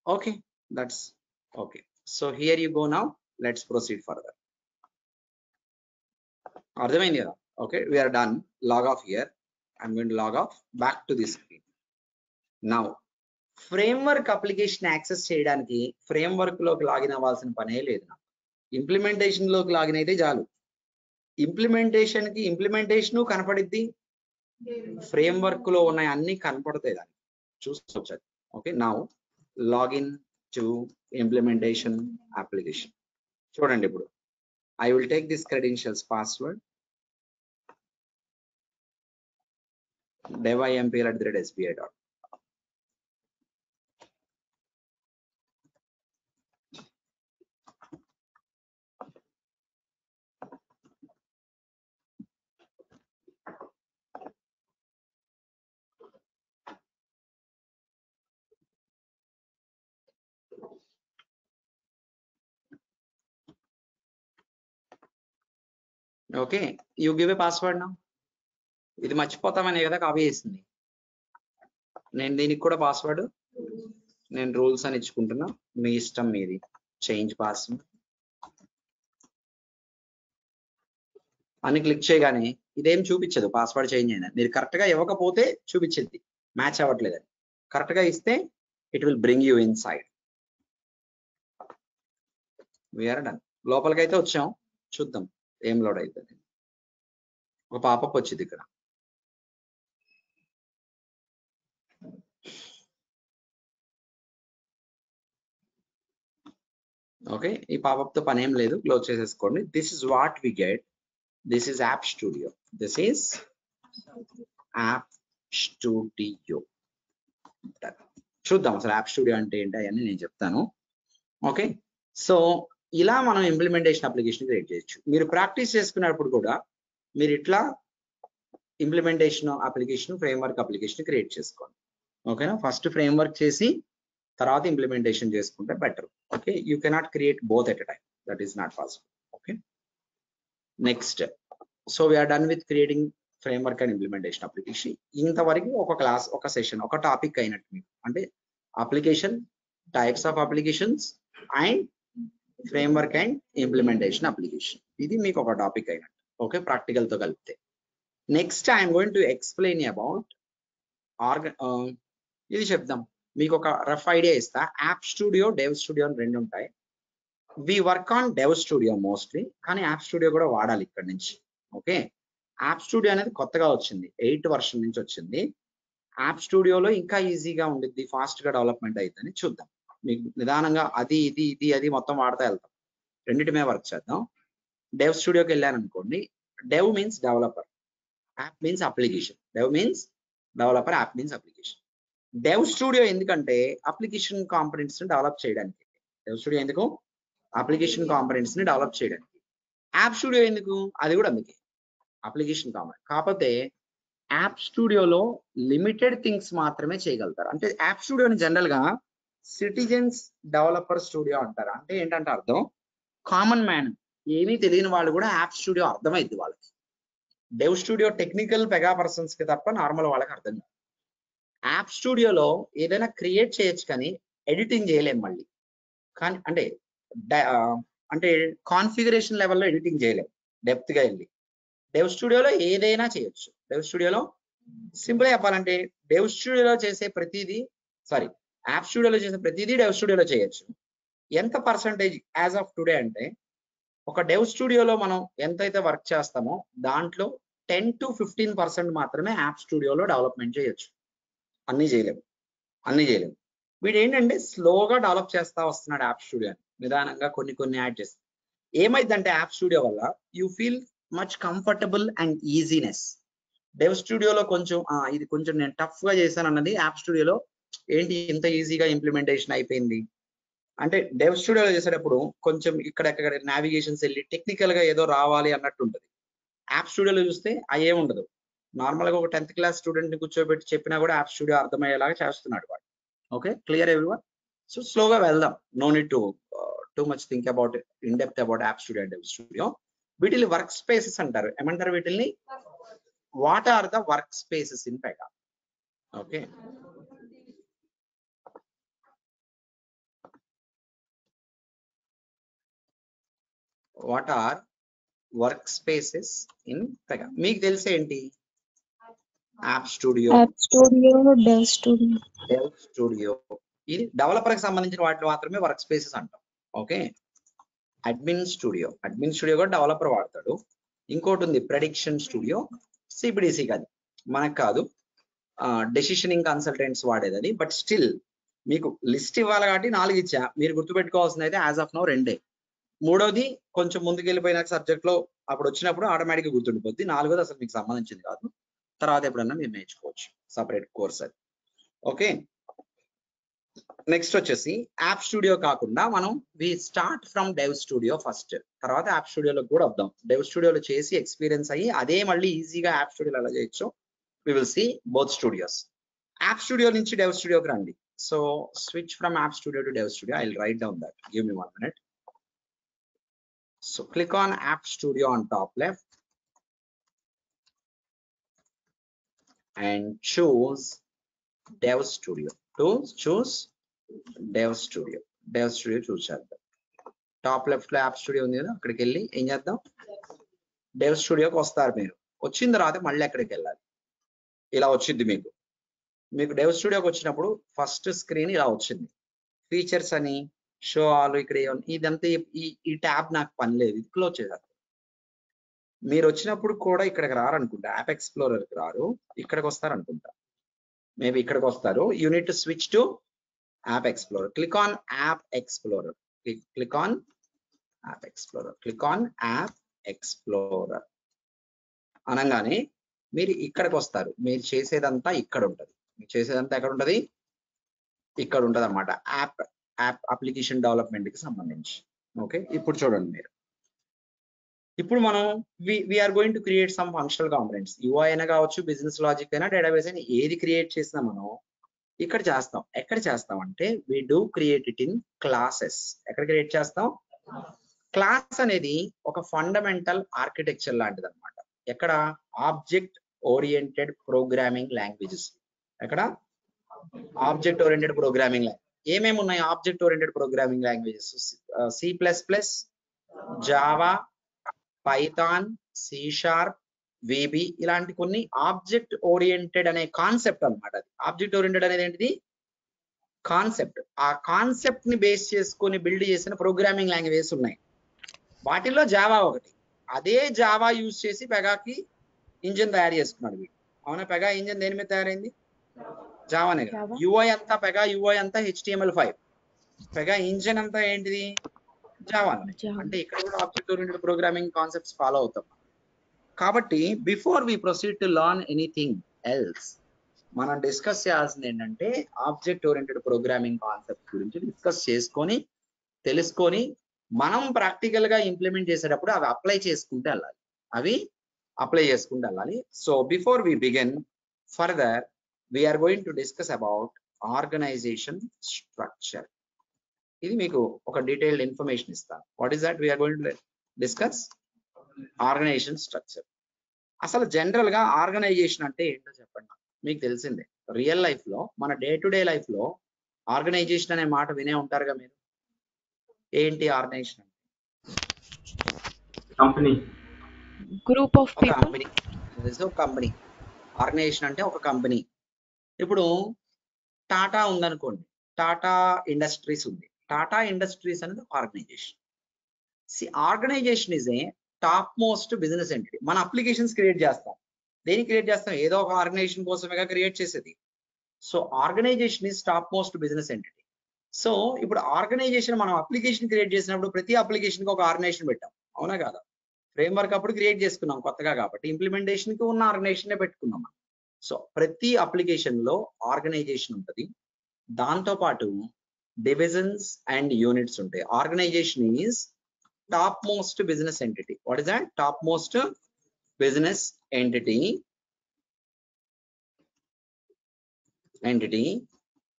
okay, that's okay. So here you go now, let's proceed further. అర్థమైంది కదా? Okay, we are done. Log of here. I'm going to log of, back to the screen. Now framework application access చేయడానికి framework లోకి login అవ్వాల్సిన పనే లేదు. నాకు implementation లోకి login అయితే చాలు. ఇంప్లిమెంటేషన్ కి ఇంప్లిమెంటేషన్ కనపడిద్ది, ఫ్రేమ్వర్క్ లో ఉన్నాయి అన్ని కనపడతాయి, దాన్ని చూసుకోవచ్చు. Okay, now login to implementation application. చూడండి ఇప్పుడు I will take this credentials password devimpl@sbi.com. Okay, you give a password నా. ఇది మర్చిపోతామనే కదా కాపీ చేసింది. నేను దీనికి కూడా పాస్వర్డ్, నేను రూల్స్ అని ఇచ్చుకుంటున్నా, మీ ఇష్టం మీది. చేంజ్ పాస్వర్డ్ అని క్లిక్ చేయగానే ఇదేం చూపించదు పాస్వర్డ్ చేంజ్ అయినా. మీరు కరెక్ట్ గా ఇవ్వకపోతే చూపించింది మ్యాచ్ అవ్వట్లేదని. కరెక్ట్ గా ఇస్తే it will bring you inside. We're done. లోపలికైతే వచ్చాం, చూద్దాం ఏం లోడ్ అవుతుంది. ఒక పాపప్ వచ్చింది ఇక్కడ. ఓకే, ఈ పాపప్ తో పని ఏం లేదు, క్లోజ్ చేసేసుకోండి. This is what we get. This is app studio. This is app studio. చూద్దాం అసలు యాప్ స్టూడియో అంటే ఏంటి అని నేను చెప్తాను. ఓకే, సో ఇలా మనం ఇంప్లిమెంటేషన్ అప్లికేషన్ క్రియేట్ చేయొచ్చు. మీరు ప్రాక్టీస్ చేసుకున్నప్పుడు కూడా మీరు ఇట్లా implementation application, framework application create చేసుకోండి. ఓకేనా, ఫస్ట్ ఫ్రేమ్వర్క్ చేసి తర్వాత ఇంప్లిమెంటేషన్ చేసుకుంటే better. Okay, you cannot create both at a time, that is not possible. Okay, next. So we're done with creating framework and implementation application. ఇంతవరకు ఒక class, ఒక session, ఒక topic అయినట్టు మీకు. అంటే application, types of applications and framework and implementation application, ఇది మీకు ఒక టాపిక్ అయినట్టు. ఓకే, ప్రాక్టికల్ తో కలిపితే. Next I'm going to explain about ఇది చెప్దాం. మీకు ఒక రఫ్ ఐడియా ఇస్తా. యాప్ స్టూడియో, డెవ్ స్టూడియో అని రెండు ఉంటాయి. We work on dev studio mostly, కానీ యాప్ స్టూడియో కూడా వాడాలి ఇక్కడ నుంచి. ఓకే, యాప్ స్టూడియో అనేది కొత్తగా వచ్చింది, 8 వర్షన్ నుంచి వచ్చింది. యాప్ స్టూడియోలో ఇంకా ఈజీగా ఉండిద్ది, ఫాస్ట్ గా డెవలప్మెంట్ అవుతుందని చూద్దాం. మీకు నిదానంగా అది ఇది ఇది అది మొత్తం వాడతా వెళ్తాం. రెండింటి మీద వర్క్ చేద్దాం. డెవ్ స్టూడియోకి వెళ్ళాను అనుకోండి, dev means developer, app means application. Dev means developer, app means application. Dev studio ఎందుకంటే అప్లికేషన్ కాంపోనెంట్స్ ని డెవలప్ చేయడానికి. డెవ్ స్టూడియో ఎందుకు? అప్లికేషన్ కాంపోనెంట్స్ ని డెవలప్ చేయడానికి. యాప్ స్టూడియో ఎందుకు? అది కూడా అందుకే, అప్లికేషన్ కాంపోనెంట్. కాకపోతే యాప్ స్టూడియోలో లిమిటెడ్ థింగ్స్ మాత్రమే చేయగలుగుతారు. అంటే యాప్ స్టూడియోని జనరల్ గా సిటిజన్స్ డెవలపర్ స్టూడియో అంటారు. అంటే ఏంటంటే అర్థం, కామన్ మ్యాన్, ఏమీ తెలియని వాళ్ళు కూడా యాప్ స్టూడియో అర్థమైంది వాళ్ళకి. Dev studio technical Pega persons కి తప్ప నార్మల్ వాళ్ళకి అర్థం కాదు. యాప్ స్టూడియోలో ఏదైనా క్రియేట్ చేయొచ్చు కానీ ఎడిటింగ్ చేయలేం మళ్ళీ. కానీ అంటే కాన్ఫిగరేషన్ లెవెల్లో ఎడిటింగ్ చేయలేం డెప్త్ గా వెళ్ళి. డెవ్ స్టూడియోలో ఏదైనా చేయొచ్చు. డెవ్ స్టూడియోలో సింపుల్ గా చెప్పాలంటే డెవ్ స్టూడియోలో చేసే ప్రతిదీ యాప్ స్టూడియోలో చేసే ప్రతిదీ డెవ్ స్టూడియోలో చేయొచ్చు. ఎంత పర్సంటేజ్ యాజ్ ఆఫ్ టుడే అంటే, ఒక డెవ్ స్టూడియోలో మనం ఎంతైతే వర్క్ చేస్తామో దాంట్లో 10 to 15% మాత్రమే యాప్ స్టూడియోలో డెవలప్మెంట్ చేయొచ్చు. అన్నీ చేయలేము. వీడు ఏంటంటే స్లోగా డెవలప్ చేస్తా వస్తున్నాడు యాప్ స్టూడియో, నిదానంగా కొన్ని యాడ్ చేస్తాం. ఏమైందంటే యాప్ స్టూడియో వల్ల you feel much comfortable and easiness. Dev స్టూడియోలో కొంచెం ఇది కొంచెం నేను టఫ్ గా చేశాను అన్నది యాప్ స్టూడియోలో ఏంటి ఇంత ఈజీగా ఇంప్లిమెంటేషన్ అయిపోయింది అంటే, డెవ్ స్టూడియోలో చేసేటప్పుడు కొంచెం ఇక్కడ నావిగేషన్స్ వెళ్ళి టెక్నికల్ గా ఏదో రావాలి అన్నట్టు ఉంటుంది. యాప్ స్టూడియోలో చూస్తే అయ్యే ఉండదు. నార్మల్ గా ఒక 10th క్లాస్ స్టూడెంట్ ని కూర్చోబెట్టి చెప్పినా కూడా యాప్ స్టూడియో అర్థమయ్యేలాగా చేస్తున్నాడు వాడు. Okay, clear everyone? సో స్లోగా వెళ్దాం. No need to too much think about in depth about app studio and dev studio. వీటిని వర్క్ స్పేసెస్ అంటారు. ఏమంటారు వీటిని? What are the work spaces in Pega? Okay, what are work spaces in Pega? మీకు తెలిసే ఏంటి? App studio, dev studio. ఇది developer కి సంబంధించిన వాటిలో మాత్రమే వర్క్ స్పేసెస్ అంటాం. ఓకే, అడ్మిన్ స్టూడియో కూడా డెవలపర్ వాడతాడు. ఇంకోటి ఉంది ప్రెడిక్షన్ స్టూడియో, సిబిడిసి కాదు, మనకు కాదు, డెసిషనింగ్ కన్సల్టెంట్స్ వాడేది అది. బట్ స్టిల్ మీకు లిస్ట్ ఇవ్వాలి కాబట్టి 4 ఇచ్చా. మీరు గుర్తుపెట్టుకోవాల్సింది అయితే యాజ్ ఆఫ్ నౌ 2. మూడోది కొంచెం ముందుకు వెళ్ళిపోయిన సబ్జెక్ట్ లో అప్పుడు వచ్చినప్పుడు ఆటోమేటిక్ గా గుర్తుండిపోద్ది. 4వది అసలు మీకు సంబంధించింది కాదు, తర్వాత ఎప్పుడన్నా మీరు నేర్చుకోవచ్చు, సపరేట్ కోర్స్ అది. ఓకే, నెక్స్ట్ వచ్చేసి యాప్ స్టూడియో కాకుండా మనం we start from dev studio first, తర్వాత యాప్ స్టూడియోలో కూడా వద్దాం. డెవ్ స్టూడియోలో చేసి ఎక్స్పీరియన్స్ అయ్యి అదే మళ్ళీ ఈజీగా యాప్ స్టూడియోలో ఎలా చేయొచ్చు we will see both studios. App studio నుంచి డెవ్ స్టూడియోకి రండి. So switch from app studio to dev studio. I will write down that, give me 1 minute. So click on App Studio on top left and choose Dev Studio. Choose Dev Studio. Dev Studio choose చేద్దాం. Top left లో app studio ఉంది కదా, అక్కడికి వెళ్ళి ఏం చేద్దాం, dev స్టూడియోకి వస్తారు. మీరు వచ్చిన తర్వాత మళ్ళీ ఎక్కడికి వెళ్ళాలి, ఇలా వచ్చింది మీకు డెవ్ స్టూడియోకి వచ్చినప్పుడు ఫస్ట్ స్క్రీన్ ఇలా వచ్చింది. ఫీచర్స్ అని, షో ఆల్, ఇక్కడ ఇదంతా ఈ ట్యాబ్ నాకు పని లేదు, ఇది క్లోజ్ చేశారు. మీరు వచ్చినప్పుడు కూడా ఇక్కడికి రారనుకుంటా, యాప్ ఎక్స్ప్లోరర్కి రారు, ఇక్కడికి వస్తారు అనుకుంటా, మేబీ ఇక్కడికి వస్తారు. You need to switch to app explorer. Click on app explorer, click on app explorer, click on app explorer అనగానే మీరు ఇక్కడికి వస్తారు. మీరు చేసేదంతా ఇక్కడ ఉంటుంది. మీరు చేసేదంతా ఎక్కడ ఉంటుంది? ఇక్కడ ఉంటుంది అనమాట, యాప్ అప్లికేషన్ డెవలప్మెంట్ కి సంబంధించి. ఓకే, ఇప్పుడు చూడండి మీరు, ఇప్పుడు మనం we're going to create some functional components. UI అయినా కావచ్చు, బిజినెస్ లాజిక్ అయినా, డేటాబేస్ అయినా, ఏది క్రియేట్ చేసినా మనం ఇక్కడ చేస్తాం. ఎక్కడ చేస్తాం అంటే we do create it in classes. ఎక్కడ క్రియేట్ చేస్తాం? క్లాస్ అనేది ఒక ఫండమెంటల్ ఆర్కిటెక్చర్ లాంటిది అనమాట. ఎక్కడ? Object oriented programming languages. ఎక్కడ? Object oriented programming language. ఏమేమి ఉన్నాయి object oriented programming languages? C++, Java, Python, C#, VB, ఇలాంటి కొన్ని ఆబ్జెక్ట్ ఓరియంటెడ్ అనే కాన్సెప్ట్ అనమాట. అది ఆబ్జెక్ట్ ఓరియంటెడ్ అనేది ఏంటిది? కాన్సెప్ట్. ఆ కాన్సెప్ట్ ని బేస్ చేసుకొని బిల్డ్ చేసిన ప్రోగ్రామింగ్ లాంగ్వేజెస్ ఉన్నాయి. వాటిల్లో జావా ఒకటి. అదే జావా యూజ్ చేసి పెగాకి ఇంజిన్ తయారు చేసుకున్నాడు వీడు. అవునా? పెగా ఇంజిన్ దేని మీద తయారైంది? జావానే కదా. యూఐ అంతా పెగా యూఐ అంతా HTML5. పెగా ఇంజిన్ అంతా ఏంటిది? జావాలోనే. అంటే ఇక్కడ కూడా object oriented programming concepts follow అవుతాం. కాబట్టి before we proceed to learn anything else, మనం డిస్కస్ చేయాల్సింది ఏంటంటే ఆబ్జెక్ట్ ఓరియంటెడ్ ప్రోగ్రామింగ్ కాన్సెప్ట్ గురించి డిస్కస్ చేసుకొని తెలుసుకొని మనం ప్రాక్టికల్ గా ఇంప్లిమెంట్ చేసేటప్పుడు అవి అప్లై చేసుకుంటూ వెళ్ళాలి. So before we begin further we're going to discuss about organization structure. ఇది మీకు ఒక డీటెయిల్డ్ ఇన్ఫర్మేషన్ ఇస్తాను. What is that we're going to discuss? Organization structure. అసలు జనరల్ గా ఆర్గనైజేషన్ అంటే ఏంటో చెప్పండి. మీకు తెలిసిందే, రియల్ లైఫ్ లో మన డే టు డే లైఫ్ లో ఆర్గనైజేషన్ అనే మాట వినే ఉంటారుగా మీరు. ఏంటి ఆర్గనైజేషన్? కంపెనీ, గ్రూప్ ఆఫ్ ఒక పీపుల్. కంపెనీ. ఆర్గనైజేషన్ అంటే ఒక కంపెనీ. ఇప్పుడు టాటా ఉందనుకోండి, టాటా ఇండస్ట్రీస్ ఉంది. టాటా ఇండస్ట్రీస్ అనేది organization. Organization is a top most business entity. మన అప్లికేషన్స్ క్రియేట్ చేస్తాం. దేని క్రియేట్ చేస్తాం? ఏదో ఒక ఆర్గనైజేషన్ కోసమేగా క్రియేట్ చేసేది. So organization is top most business entity. సో ఇప్పుడు ఆర్గనైజేషన్, మనం అప్లికేషన్ క్రియేట్ చేసినప్పుడు ప్రతి అప్లికేషన్ కి ఒక ఆర్గనైజేషన్ పెట్టాం, అవునా కాదా? ఫ్రేమ్వర్క్ అప్పుడు క్రియేట్ చేసుకున్నాం కొత్తగా, కాబట్టి ఇంప్లిమెంటేషన్ కి ఉన్న ఆర్గనైజేషన్ పెట్టుకున్నాం. సో ప్రతి అప్లికేషన్ లో ఆర్గనైజేషన్ ఉంటుంది. దాంతో పాటు డివిజన్స్ అండ్ యూనిట్స్ ఉంటాయి. Organization is top most business entity. What is that? Top most business entity.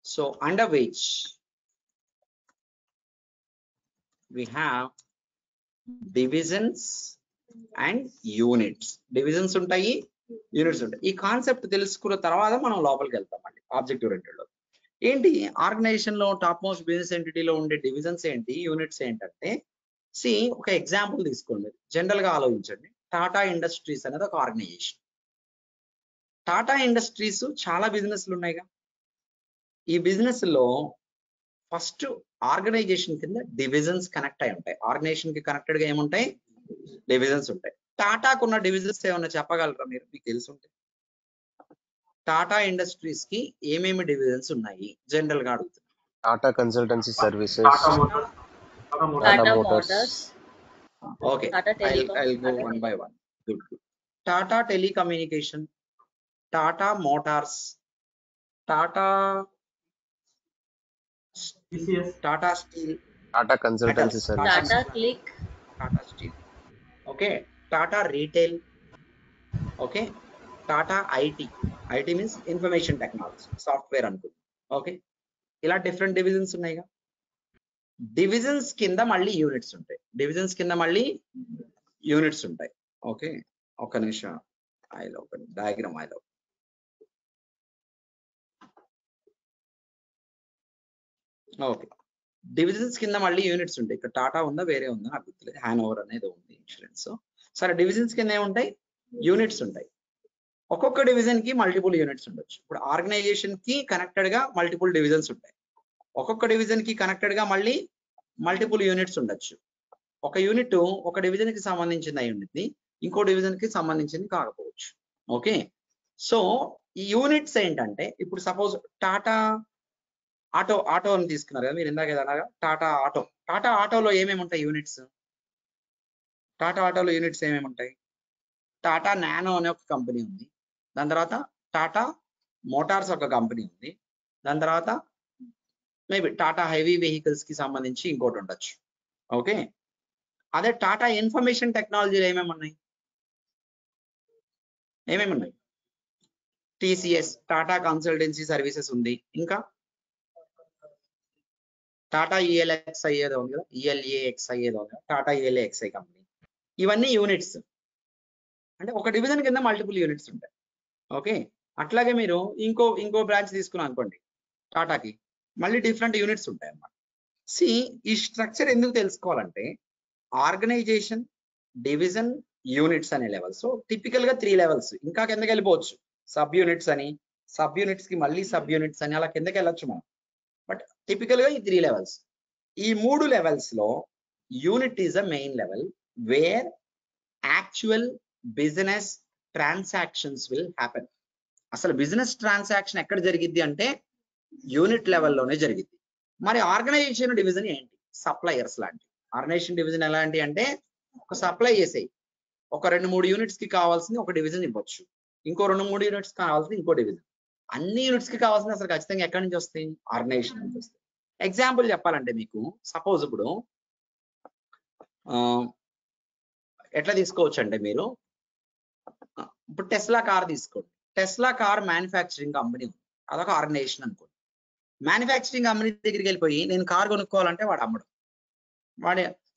So under which we have divisions and units. Divisions ఉంటాయి, యూనిట్స్ ఉంటాయి. ఈ కాన్సెప్ట్ తెలుసుకున్న తర్వాత మనం లోపలికి వెళ్తామండి ఆబ్జెక్ట్ ఓరియంటెడ్ లో. ఏంటి ఆర్గనైజేషన్ లో టాప్ మోస్ట్ బిజినెస్ ఎంటిటీలో ఉండే డివిజన్స్ ఏంటి, యూనిట్స్ ఏంటంటే, ఒక ఎగ్జాంపుల్ తీసుకోండి, జనరల్ గా ఆలోచించండి. టాటా ఇండస్ట్రీస్ అనేది ఒక ఆర్గనైజేషన్. టాటా ఇండస్ట్రీస్ చాలా బిజినెస్లు ఉన్నాయిగా. ఈ బిజినెస్ లో ఫస్ట్ ఆర్గనైజేషన్ కింద డివిజన్స్ కనెక్ట్ అయి ఉంటాయి. ఆర్గనైజేషన్ కి కనెక్టెడ్ గా ఏముంటాయి? డివిజన్స్ ఉంటాయి. టాటాకున్న డివిజన్స్ ఏమన్నా చెప్పగలరా మీరు, మీకు తెలుసుంటే? టాటా ఇండస్ట్రీస్ కి ఏమేమి డివిజన్స్ ఉన్నాయి జనరల్ గా అడుగుతున్నా. Tata consultancy services, Tata Motors, okay, I'll go one by one. Good. Tata telecommunication, Tata Motors, Tata steel, Tata consultancy services, Tata click, Tata steel, okay, Tata retail, okay, Tata IT means information technology, software అనుకుంది. ఓకే, ఇలా డిఫరెంట్ డివిజన్స్ ఉన్నాయిగా. Divisions కింద మళ్ళీ units ఉంటాయి. Okay, ఒక్క నిమిషం, ఒక diagram okay, divisions కింద మళ్ళీ యూనిట్స్ ఉంటాయి. ఇక్కడ టాటా ఉందా, వేరే ఉందా నాకు గుర్తులేదు, హ్యానోవర్ అనేది ఉంది ఇన్సూరెన్స్. సరే, డివిజన్స్ కింద ఏముంటాయి? యూనిట్స్ ఉంటాయి. ఒక్కొక్క డివిజన్ కి మల్టిపుల్ యూనిట్స్ ఉండొచ్చు. ఇప్పుడు ఆర్గనైజేషన్ కి కనెక్టెడ్ గా మల్టిపుల్ డివిజన్స్ ఉంటాయి. ఒక్కొక్క డివిజన్ కి కనెక్టెడ్ గా మళ్ళీ మల్టిపుల్ యూనిట్స్ ఉండొచ్చు. ఒక యూనిట్ ఒక డివిజన్ కి సంబంధించింది అయి ఉంటుంది, ఇంకో డివిజన్ కి సంబంధించింది కాకపోవచ్చు. ఓకే, సో ఈ యూనిట్స్ ఏంటంటే, ఇప్పుడు సపోజ్ టాటా ఆటో అని తీసుకున్నారు కదా మీరు ఇందాక ఏదన్నాగా, టాటా ఆటోలో ఏమేమి ఉంటాయి యూనిట్స్? టాటా ఆటోలో యూనిట్స్ ఏమేమి ఉంటాయి? టాటా నానో అనే ఒక కంపెనీ ఉంది. దాని తర్వాత టాటా మోటార్స్ ఒక కంపెనీ ఉంది. దాని తర్వాత మేబీ టాటా హెవీ వెహికల్స్ కి సంబంధించి ఇంకోటి ఉండొచ్చు. ఓకే, అదే టాటా ఇన్ఫర్మేషన్ టెక్నాలజీలో ఏమేమి ఉన్నాయి? టీసీఎస్, టాటా కన్సల్టెన్సీ సర్వీసెస్ ఉంది. ఇంకా టాటా ఈఎల్ఎక్స్ అయ్యేదో ఉంది కదా, ఈఎల్ఏఎక్స్ అయ్యేదో ఉంది కదా, టాటా ఈఎల్ఏఎక్స్ఐ కంపెనీ. ఇవన్నీ యూనిట్స్. అంటే ఒక డివిజన్ కింద మల్టిపుల్ యూనిట్స్ ఉంటాయి. ఓకే, అట్లాగే మీరు ఇంకో బ్రాంచ్ తీసుకున్నాం అనుకోండి, టాటాకి మళ్ళీ డిఫరెంట్ యూనిట్స్ ఉంటాయి అన్నమాట. ఈ స్ట్రక్చర్ ఎందుకు తెలుసుకోవాలంటే, ఆర్గనైజేషన్, డివిజన్, యూనిట్స్ అనే లెవెల్స్. సో టిపికల్ గా 3 లెవెల్స్. ఇంకా కిందకి వెళ్ళిపోవచ్చు, సబ్ యూనిట్స్ అని, సబ్ యూనిట్స్ కి మళ్ళీ సబ్ యూనిట్స్ అని, అలా కిందకి వెళ్ళొచ్చు మనం. బట్ టిపికల్ గా ఈ 3 లెవెల్స్. ఈ 3 లెవెల్స్ లో unit is a main level where actual business transactions will happen. అసలు బిజినెస్ ట్రాన్సాక్షన్ ఎక్కడ జరిగిద్ది అంటే యూనిట్ లెవెల్లోనే జరిగిద్ది. మరి ఆర్గనైజేషన్ డివిజన్ ఏంటి? సప్లయర్స్ లాంటి. ఆర్గనైజేషన్ డివిజన్ ఎలాంటి అంటే ఒక సప్లై చేసేయి, ఒక 2-3 యూనిట్స్ కి కావాల్సింది ఒక డివిజన్ ఇవ్వచ్చు, ఇంకో 2-3 యూనిట్స్ కావాల్సింది ఇంకో డివిజన్. అన్ని యూనిట్స్ కి కావాల్సింది అసలు ఖచ్చితంగా ఎక్కడి నుంచి వస్తాయి? ఆర్గనైజేషన్ నుంచి వస్తాయి. ఎగ్జాంపుల్ చెప్పాలంటే మీకు సపోజ్ ఇప్పుడు ఎట్లా తీసుకోవచ్చు అంటే మీరు ఇప్పుడు టెస్లా కార్ తీసుకోండి. టెస్లా కార్ మ్యానుఫ్యాక్చరింగ్ కంపెనీ, అదొక ఆర్గనైజేషన్ అనుకోండి. మ్యానుఫ్యాక్చరింగ్ కంపెనీ దగ్గరికి వెళ్ళిపోయి నేను కార్ కొనుక్కోవాలంటే వాడు అమ్మడం,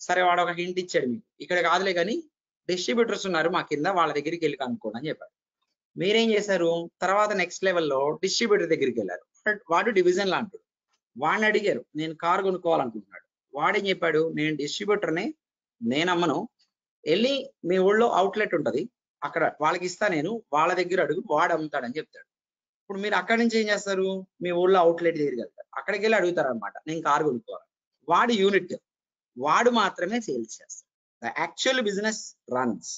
సరే వాడు ఒక హింట్ ఇచ్చాడు మీకు, ఇక్కడ కాదులే కానీ డిస్ట్రిబ్యూటర్స్ ఉన్నారు మా కింద, వాళ్ళ దగ్గరికి వెళ్ళి కనుక్కోండి అని చెప్పాడు. మీరేం చేశారు? తర్వాత నెక్స్ట్ లెవెల్లో డిస్ట్రిబ్యూటర్ దగ్గరికి వెళ్ళారు. వాడు డివిజన్ లాంటి వాడిని అడిగారు నేను కార్ కొనుక్కోవాలనుకుంటున్నాడు. వాడేం చెప్పాడు? నేను డిస్ట్రిబ్యూటర్ని, నేను అమ్మను, వెళ్ళి మీ ఊళ్ళో అవుట్లెట్ ఉంటుంది అక్కడ వాళ్ళకి ఇస్తా, నేను వాళ్ళ దగ్గర అడుగు, వాడు అమ్ముతాడని చెప్తాడు. ఇప్పుడు మీరు అక్కడి నుంచి ఏం చేస్తారు? మీ ఊళ్ళో అవుట్లెట్ దగ్గరికి వెళ్తారు, అక్కడికి వెళ్ళి అడుగుతారు అనమాట నేను కార్ కొనుక్కోవాలి. వాడు యూనిట్, వాడు మాత్రమే సేల్స్ చేస్తాడు. The actual business runs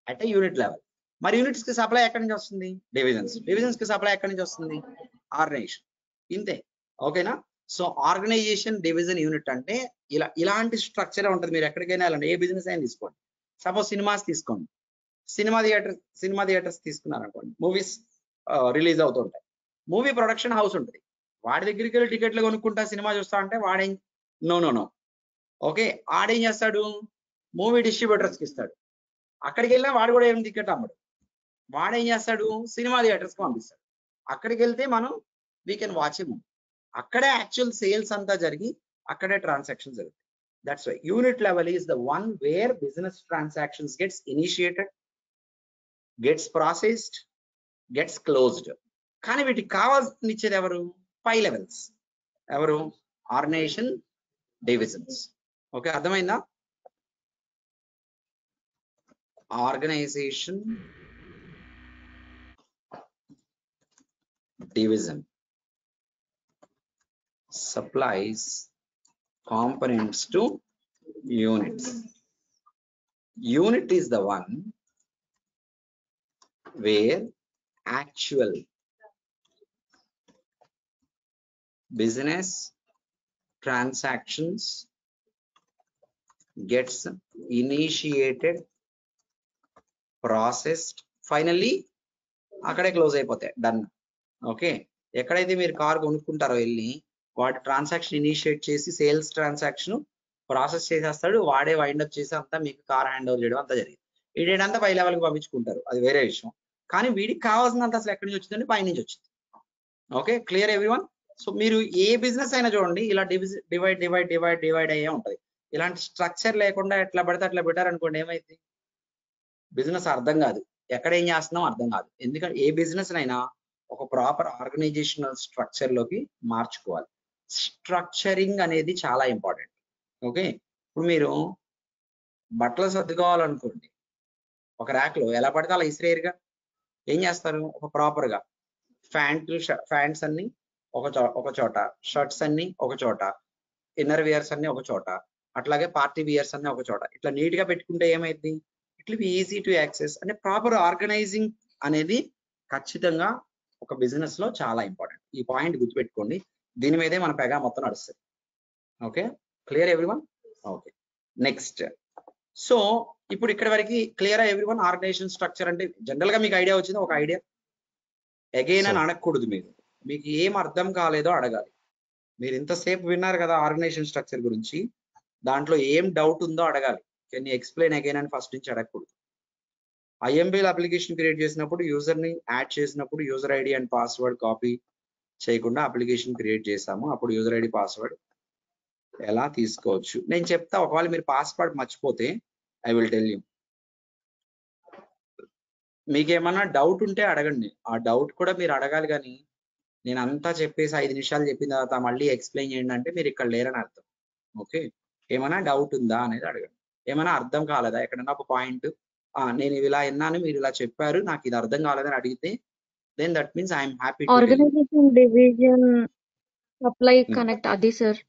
at unit level. మరి యూనిట్స్ కి సప్లై ఎక్కడి నుంచి వస్తుంది? డివిజన్స్. డివిజన్స్ కి సప్లై ఎక్కడి నుంచి వస్తుంది? ఆర్గనైజేషన్. ఇంతే, ఓకేనా? సో ఆర్గనైజేషన్, డివిజన్, యూనిట్ అంటే ఇలాంటి స్ట్రక్చర్ ఉంటుంది. మీరు ఎక్కడికైనా వెళ్ళండి, ఏ బిజినెస్ అయినా తీసుకోండి. సపోజ్ సినిమాస్ తీసుకోండి, సినిమా థియేటర్స్ తీసుకున్నారు అనుకోండి, మూవీస్ రిలీజ్ అవుతుంటాయి. మూవీ ప్రొడక్షన్ హౌస్ ఉంటుంది, వాడి దగ్గరికి వెళ్ళి టికెట్లు కొనుక్కుంటా సినిమా చూస్తా అంటే వాడేం నో ఓకే, ఆడేం చేస్తాడు? మూవీ డిస్ట్రిబ్యూటర్స్కి ఇస్తాడు. అక్కడికి వెళ్ళినా వాడు కూడా ఏం టికెట్ అమ్మడు, వాడేం చేస్తాడు? సినిమా థియేటర్స్కి పంపిస్తాడు. అక్కడికి వెళ్తే మనం we can watch a movie. అక్కడే యాక్చువల్ సేల్స్ అంతా జరిగి అక్కడే ట్రాన్సాక్షన్ జరుగుతాయి. That's why unit level is the one where business transactions gets initiated, gets processed, gets closed. కానీ వీటికి కావాల్సిన ఇచ్చేది ఎవరు? 5 లెవెల్స్. ఎవరు? Organization, divisions. ఓకే, అర్థమైందా? Organization, division supplies components to units. Unit is the one where actual business transactions gets initiated, processed, finally అక్కడే close అయిపోతాయి, డన్. ఓకే, ఎక్కడైతే మీరు కార్ కొనుక్కుంటారో వెళ్ళి వాడు ట్రాన్సాక్షన్ ఇనిషియేట్ చేసి సేల్స్ ట్రాన్సాక్షన్ ప్రాసెస్ చేసేస్తాడు, వాడే వైండప్ చేసి అంతా మీకు కార్ హ్యాండ్ ఓవర్ చేయడం అంతా జరిగింది. ఈ డేట్ అంతా 5 లెవెల్కి పంపించుకుంటారు, అది వేరే విషయం. కానీ వీడికి కావాల్సినంత అసలు ఎక్కడి నుంచి వచ్చిందంటే పై నుంచి వచ్చింది. Okay, clear everyone? సో మీరు ఏ బిజినెస్ అయినా చూడండి, ఇలా డివైడ్ అయ్యే ఉంటుంది. ఇలాంటి స్ట్రక్చర్ లేకుండా ఎట్లా పడితే అట్లా పెట్టారనుకోండి, ఏమైంది? బిజినెస్ అర్థం కాదు, ఎక్కడ ఏం చేస్తున్నాం అర్థం కాదు. ఎందుకంటే ఏ బిజినెస్ అయినా ఒక ప్రాపర్ ఆర్గనైజేషనల్ స్ట్రక్చర్ లోకి మార్చుకోవాలి. స్ట్రక్చరింగ్ అనేది చాలా ఇంపార్టెంట్. ఓకే, ఇప్పుడు మీరు బట్టలు సర్దుకోవాలనుకోండి, ఒక ర్యాక్ లో ఎలా పడితే అలా ఇసిరేరుగా. ఏం చేస్తారు? ఒక ప్రాపర్ గా ఫ్యాంట్స్ అన్ని ఒక చోట, షర్ట్స్ అన్ని ఒక చోట, ఇన్నర్ వేర్స్ అన్ని ఒక చోట, అట్లాగే పార్టీ వియర్స్ అన్ని ఒక చోట, ఇట్లా నీట్ గా పెట్టుకుంటే ఏమైంది? It will be easy to access. అంటే ప్రాపర్ ఆర్గనైజింగ్ అనేది ఖచ్చితంగా ఒక బిజినెస్ లో చాలా ఇంపార్టెంట్. ఈ పాయింట్ గుర్తుపెట్టుకోండి, దీని మీదే మన పెగా మొత్తం నడుస్తుంది. Okay, clear everyone? Okay, next. So ఇప్పుడు ఇక్కడ వరకు క్లియర్ ఎవ్రీవన్? ఆర్గనైజేషన్ స్ట్రక్చర్ అంటే జనరల్ గా మీకు ఐడియా వచ్చింది. ఒక ఐడియా అగైన్ అని అడగకూడదు, మీకు ఏం అర్థం కాలేదో అడగాలి. మీరు ఇంతసేపు విన్నారు కదా ఆర్గనైజేషన్ స్ట్రక్చర్ గురించి, దాంట్లో ఏం డౌట్ ఉందో అడగాలి. కెన్ యూ ఎక్స్ప్లెయిన్ అగైన్ అని ఫస్ట్ నుంచి అడగకూడదు. ఐఎంపీఎల్ అప్లికేషన్ క్రియేట్ చేసినప్పుడు యూజర్ని యాడ్ చేసినప్పుడు user ID and password copy చేయకుండా అప్లికేషన్ క్రియేట్ చేసాము. అప్పుడు యూజర్ ఐడి పాస్వర్డ్ ఎలా తీసుకోవచ్చు నేను చెప్తా. ఒకవేళ మీరు పాస్వర్డ్ మర్చిపోతే ఐ విల్ టెల్ యూ. మీకు ఏమన్నా డౌట్ ఉంటే అడగండి, ఆ డౌట్ కూడా మీరు అడగాలి. కానీ నేను అంతా చెప్పేసి 5 నిమిషాలు చెప్పిన తర్వాత మళ్ళీ ఎక్స్ప్లెయిన్ చేయండి అంటే మీరు ఇక్కడ లేరని అర్థం. ఓకే, ఏమైనా డౌట్ ఉందా అనేది అడగండి. ఏమైనా అర్థం కాలేదా ఎక్కడన్నా ఒక పాయింట్, నేను ఇలా విన్నాను మీరు ఇలా చెప్పారు నాకు ఇది అర్థం కాలేదని అడిగితే then that means I'm happy. Organization division supply connect అది సార్.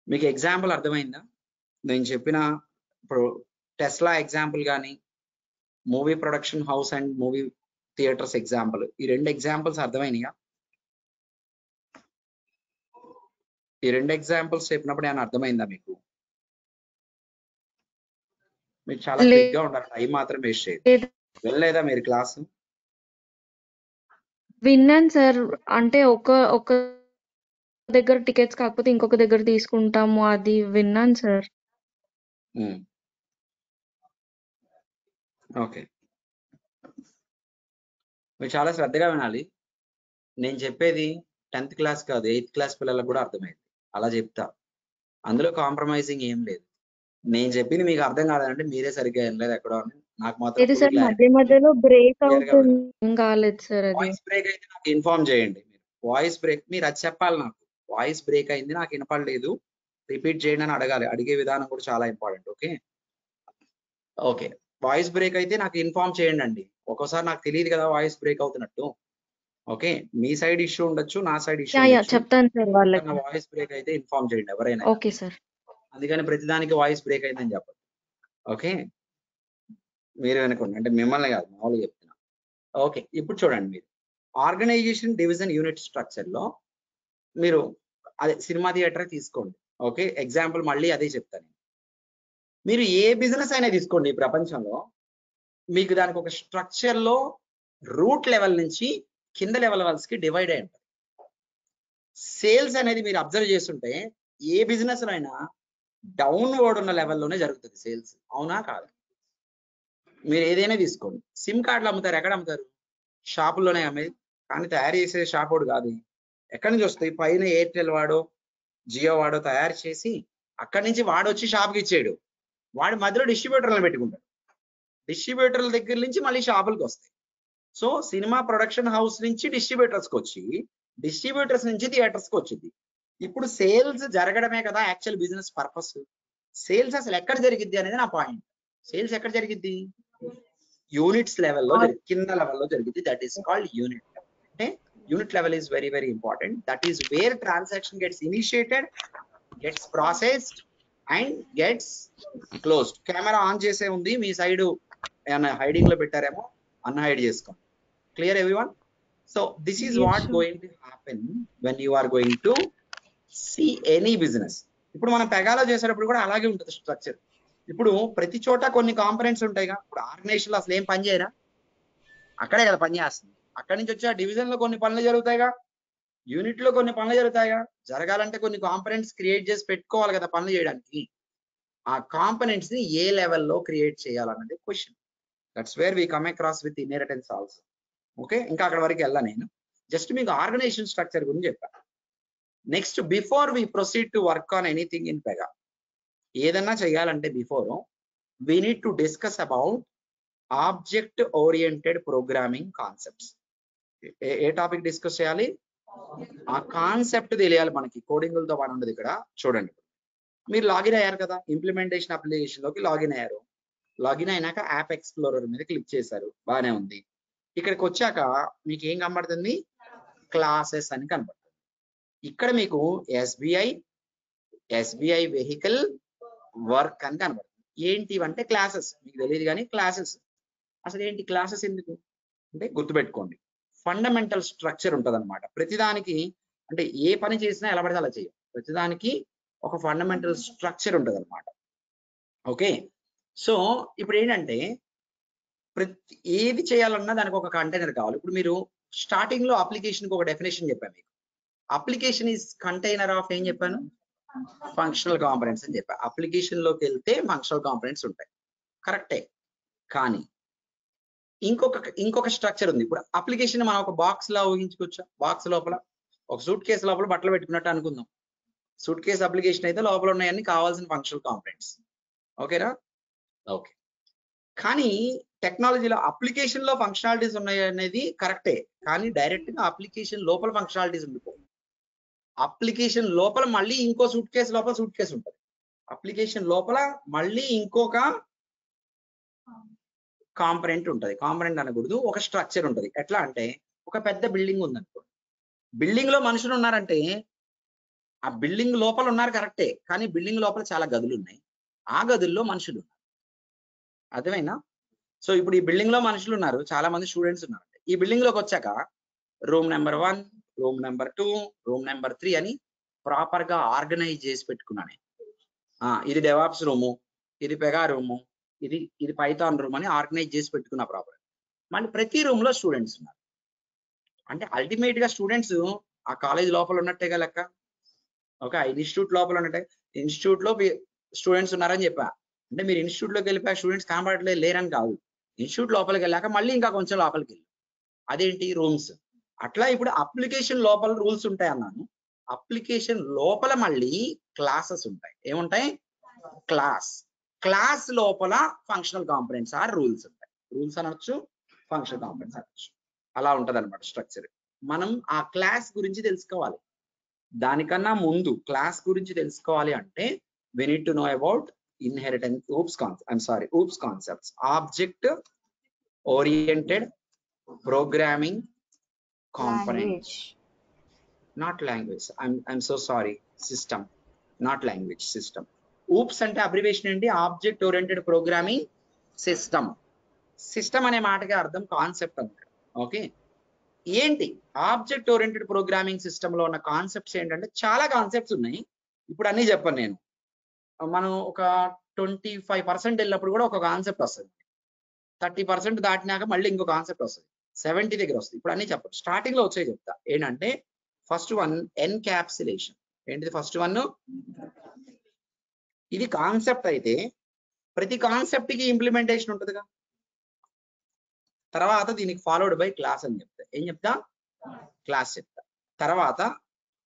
మీకు ఎగ్జాంపుల్ అర్థమైందా? నేను చెప్పిన ఇప్పుడు టెస్లా ఎగ్జాంపుల్ కానీ movie production house and movie theaters example, ఈ 2 ఎగ్జాంపుల్స్ అర్థమైనాయా? ఈ 2 ఎగ్జాంపుల్స్ చెప్పినప్పుడు ఏమైనా అర్థమైందా మీకు? మీరు చాలా క్విక్ గా ఉండాలి, టైం మాత్రం వేస్ట్ చేయదు. వెళ్ళలేదా మీరు క్లాస్? విన్నాను సార్. అంటే ఒక దగ్గర టికెట్స్ కాకపోతే ఇంకొక దగ్గర తీసుకుంటాము అది విన్నాను సార్. ఓకే, మీరు చాలా శ్రద్ధగా వినాలి. నేను చెప్పేది 10th క్లాస్ కాదు, 8th క్లాస్ పిల్లలకు కూడా అర్థమైంది. అలా చెప్తా, అందులో కాంప్రమైజింగ్ ఏం లేదు. నేను చెప్పింది మీకు అర్థం కాదంటే మీరే సరిగ్గా వినలేదు ఎక్కడో అని. నాకు మాత్రం లేదు సార్, మధ్య మధ్యలో బ్రేక్ అవుతుంది. ఏం కాలేదు సార్ అది. వాయిస్ బ్రేక్ అయితే నాకు ఇన్ఫార్మ్ చేయండి. వాయిస్ బ్రేక్ మీరు అది చెప్పాలి నాకు. వాయిస్ బ్రేక్ అయింది, నాకు వినపడలేదు, రిపీట్ చేయండి అని అడగాలి. అడిగే విధానం కూడా చాలా important. Okay okay, voice break అయితే నాకు ఇన్ఫార్మ్ చేయండి అండి. ఒక్కోసారి నాకు తెలియదు కదా వాయిస్ బ్రేక్ అవుతున్నట్టు. ఓకే, మీ సైడ్ ఇష్యూ ఉండొచ్చు, నా సైడ్ ఇష్యూ ఉండొచ్చు. చెప్తాను సార్ వాళ్ళకి. వాయిస్ బ్రేక్ అయితే ఇన్ఫార్మ్ చేయండి ఎవరైనా. Okay sir. అందుకని ప్రతిదానికి వాయిస్ బ్రేక్ అయిందని చెప్పండి. ఓకే, మీరు వినకండి, అంటే మిమ్మల్ని కాదు, మామూలుగా చెప్తున్నా. ఓకే, ఇప్పుడు చూడండి, మీరు ఆర్గనైజేషన్ డివిజన్ యూనిట్ స్ట్రక్చర్ లో మీరు అదే సినిమా థియేటర్ తీసుకోండి. ఓకే, ఎగ్జాంపుల్ మళ్ళీ అదే చెప్తాను. మీరు ఏ బిజినెస్ అయినా తీసుకోండి ఈ ప్రపంచంలో, మీకు దానికి ఒక స్ట్రక్చర్ లో రూట్ లెవెల్ నుంచి కింద లెవెల్ కి డివైడ్ అయి ఉంటుంది. సేల్స్ అనేది మీరు అబ్జర్వ్ చేస్తుంటే ఏ బిజినెస్ లో అయినా డౌన్వర్డ్ ఉన్న లెవెల్లోనే జరుగుతుంది సేల్స్, అవునా కాదు? మీరు ఏదైనా తీసుకోండి, సిమ్ కార్డులు అమ్ముతారు, ఎక్కడ అమ్ముతారు? షాపుల్లోనే అమ్మేది, కానీ తయారు చేసే షాప్ వాడు కాదు. ఎక్కడి నుంచి వస్తాయి? పైన ఎయిర్టెల్ వాడో జియో వాడో తయారు చేసి అక్కడి నుంచి వాడు వచ్చి షాప్కి ఇచ్చేయడు. వాడి మధ్యలో డిస్ట్రిబ్యూటర్లు పెట్టుకుంటాడు. డిస్ట్రిబ్యూటర్ల దగ్గర నుంచి మళ్ళీ షాపులకు వస్తాయి. సో సినిమా ప్రొడక్షన్ హౌస్ నుంచి డిస్ట్రిబ్యూటర్స్కి వచ్చి, డిస్ట్రిబ్యూటర్స్ నుంచి థియేటర్స్కి వచ్చింది. ఇప్పుడు సేల్స్ జరగడమే కదా యాక్చువల్ బిజినెస్ పర్పస్. సేల్స్ అసలు ఎక్కడ జరిగిద్ది అనేది నా పాయింట్. సేల్స్ ఎక్కడ జరిగిద్ది? యూనిట్స్ లెవెల్లో, కింద లెవెల్లో జరిగిద్ది. That is called unit. అంటే unit level is very very important. That is where transaction gets initiated, gets processed and gets closed. Camera on చేసే ఉంది, మీ సైడ్ ఏమన్నా హైడింగ్ లో పెట్టారేమో, అన్హైడ్ చేసుకోండి. Clear everyone? So this is what going to happen when you are going to see any business. ఇప్పుడు మనం పెగాలో చేసేటప్పుడు కూడా అలాగే ఉంటుంది స్ట్రక్చర్. ఇప్పుడు ప్రతి చోట కొన్ని కాంపనెంట్స్ ఉంటాయిగా. ఇప్పుడు ఆర్గనైజేషన్ లో అసలు ఏం పని చేయరా? అక్కడే కదా పని చేస్తుంది. అక్కడి నుంచి వచ్చి ఆ డివిజన్ లో కొన్ని పనులు జరుగుతాయిగా, యూనిట్ లో కొన్ని పనులు జరుగుతాయిగా. జరగాలంటే కొన్ని కాంపనెంట్స్ క్రియేట్ చేసి పెట్టుకోవాలి కదా పనులు చేయడానికి. ఆ కాంపనెంట్స్ ని ఏ లెవెల్లో క్రియేట్ చేయాలన్నది question. That's where we come across with inheritance also. Okay, ఇంకా అక్కడ వరకు వెళ్ళా, నేను జస్ట్ మీకు ఆర్గనైజేషన్ స్ట్రక్చర్ గురించి చెప్పాను. Next, before we proceed to work on anything in Pega, ఏదన్నా చేయాలంటే before we need to discuss about object oriented programming concepts. ఏ టాపిక్ డిస్కస్ చేయాలి? ఆ కాన్సెప్ట్ తెలియాలి మనకి. కోడింగ్లతో పని ఉండదు ఇక్కడ. చూడండి, మీరు లాగిన్ అయ్యారు కదా, ఇంప్లిమెంటేషన్ అప్లికేషన్ లోకి లాగిన్ అయ్యారు. లాగిన్ అయినాక యాప్ ఎక్స్ప్లోరర్ మీద క్లిక్ చేశారు, బాగానే ఉంది. ఇక్కడికి వచ్చాక మీకు ఏం కనబడుతుంది? క్లాసెస్ అని కనబడుతుంది. ఇక్కడ మీకు ఎస్బీఐ వెహికల్ వర్క్ అని కనబడుతుంది. ఏంటి అంటే క్లాసెస్. మీకు తెలియదు కానీ క్లాసెస్ అసలు ఏంటి? క్లాసెస్ ఎందుకు అంటే గుర్తుపెట్టుకోండి, ఫండమెంటల్ స్ట్రక్చర్ ఉంటుంది అనమాట ప్రతిదానికి. అంటే ఏ పని చేసినా ఎలా పడితే అలా చేయం, ప్రతిదానికి ఒక ఫండమెంటల్ స్ట్రక్చర్ ఉంటుంది అనమాట. ఓకే, సో ఇప్పుడు ఏంటంటే ప్రతి ఏది చేయాలన్నా దానికి ఒక కంటైనర్ కావాలి. ఇప్పుడు మీరు స్టార్టింగ్ లో అప్లికేషన్కి ఒక డెఫినేషన్ చెప్పాను మీకు. అప్లికేషన్ ఈజ్ కంటైనర్ ఆఫ్ ఏం చెప్పాను? ఫంక్షనల్ కాంపనెంట్స్ అని చెప్పా. అప్లికేషన్ లోకి వెళ్తే ఫంక్షనల్ కాంపనెంట్స్ ఉంటాయి, కరెక్టే. కానీ ఇంకొక స్ట్రక్చర్ ఉంది. ఇప్పుడు అప్లికేషన్ మనం ఒక బాక్స్ లా ఊహించుకోవచ్చా? బాక్స్ లోపల ఒక సూట్ కేసు లోపల బట్టలు పెట్టుకున్నట్టు అనుకుందాం. సూట్ కేసు అప్లికేషన్ అయితే లోపల ఉన్నాయన్నీ కావాల్సిన ఫంక్షనల్ కాంపనెంట్స్. ఓకేనా? ఓకే. కానీ టెక్నాలజీలో అప్లికేషన్ లో ఫంక్షనాలిటీస్ ఉన్నాయి అనేది కరెక్టే, కానీ డైరెక్ట్ గా అప్లికేషన్ లోపల ఫంక్షనాలిటీస్ ఉండిపో. అప్లికేషన్ లోపల మళ్ళీ ఇంకో సూట్ కేసు లోపల సూట్ కేసు ఉంటుంది. అప్లికేషన్ లోపల మళ్ళీ ఇంకొక కాంపనెంట్ ఉంటుంది. కాంపనెంట్ అనకూడదు, ఒక స్ట్రక్చర్ ఉంటుంది. ఎట్లా అంటే ఒక పెద్ద బిల్డింగ్ ఉందనుకో, బిల్డింగ్ లో మనుషులు ఉన్నారంటే ఆ బిల్డింగ్ లోపల ఉన్నారు కరెక్టే, కానీ బిల్డింగ్ లోపల చాలా గదులు ఉన్నాయి, ఆ గదుల్లో మనుషులు ఉన్నారు. అర్థమైనా? సో ఇప్పుడు ఈ బిల్డింగ్ లో మనుషులు ఉన్నారు, చాలా మంది స్టూడెంట్స్ ఉన్నారు. ఈ బిల్డింగ్ లోకి వచ్చాక room number 1, room number 2, room number 3 అని ప్రాపర్ గా ఆర్గనైజ్ చేసి పెట్టుకున్నాను. ఇది డెవాప్స్ రూము, ఇది పెగా రూము, ఇది పైథాన్ రూమ్ అని ఆర్గనైజ్ చేసి పెట్టుకున్న ప్రాపర్. మళ్ళీ ప్రతి రూమ్ లో స్టూడెంట్స్ ఉన్నారు. అంటే అల్టిమేట్ గా స్టూడెంట్స్ ఆ కాలేజ్ లోపల ఉన్నట్టేగా లెక్క. ఓకే, ఇన్స్టిట్యూట్ లోపల ఉన్నట్టే. ఇన్స్టిట్యూట్ లో స్టూడెంట్స్ ఉన్నారని చెప్పా. అంటే మీరు ఇన్స్టిట్యూట్ లోకి వెళ్ళిపోయి స్టూడెంట్స్ కనబడట్లేదు లేరని కాదు. ఇన్స్టిట్యూట్ లోపలికి వెళ్ళాక మళ్ళీ ఇంకా కొంచెం లోపలికి వెళ్ళి అదేంటి రూమ్స్. అట్లా ఇప్పుడు అప్లికేషన్ లోపల రూల్స్ ఉంటాయి అన్నాను. అప్లికేషన్ లోపల మళ్ళీ క్లాసెస్ ఉంటాయి. ఏముంటాయి? క్లాస్ లోపల ఫంక్షనల్ కాంపోనెంట్స్ ఆర్ రూల్స్ ఉంటాయి. రూల్స్ అనొచ్చు, ఫంక్షనల్ కాంపోనెంట్స్ అనొచ్చు. అలా ఉంటది అనమాట స్ట్రక్చర్. మనం ఆ క్లాస్ గురించి తెలుసుకోవాలి. దానికన్నా ముందు క్లాస్ గురించి తెలుసుకోవాలి అంటే we need to know about inheritance oops concepts, object oriented programming components, not language. I'm so sorry, system, not language, system. oops అంటే అబ్రివేషన్ ఏంటి? Object oriented programming system. System అనే మాటకి అర్థం కాన్సెప్ట్ అన్నమాట. ఓకే, ఏంటి ఆబ్జెక్ట్ ఓరియంటెడ్ ప్రోగ్రామింగ్ సిస్టమ్ లో ఉన్న concepts ఏంటంటే చాలా కాన్సెప్ట్స్ ఉన్నాయి. ఇప్పుడు అన్ని చెప్పను నేను. మనం ఒక 25% వెళ్ళినప్పుడు కూడా ఒక కాన్సెప్ట్ వస్తుంది. 30% దాటినాక మళ్ళీ ఇంకో కాన్సెప్ట్ వస్తుంది. 70 దగ్గర వస్తుంది. ఇప్పుడు అన్ని చెప్పను, స్టార్టింగ్ లో వచ్చే చెప్తా. ఏంటంటే ఫస్ట్ వన్ ఎన్క్యాప్సులేషన్. ఏంటిది ఫస్ట్ వన్? ఇది కాన్సెప్ట్ అయితే ప్రతి కాన్సెప్ట్ కి ఇంప్లిమెంటేషన్ ఉంటుందిగా. తర్వాత దీనికి ఫాలోడ్ బై క్లాస్ అని చెప్తా. ఏం చెప్తా? క్లాస్ చెప్తా. తర్వాత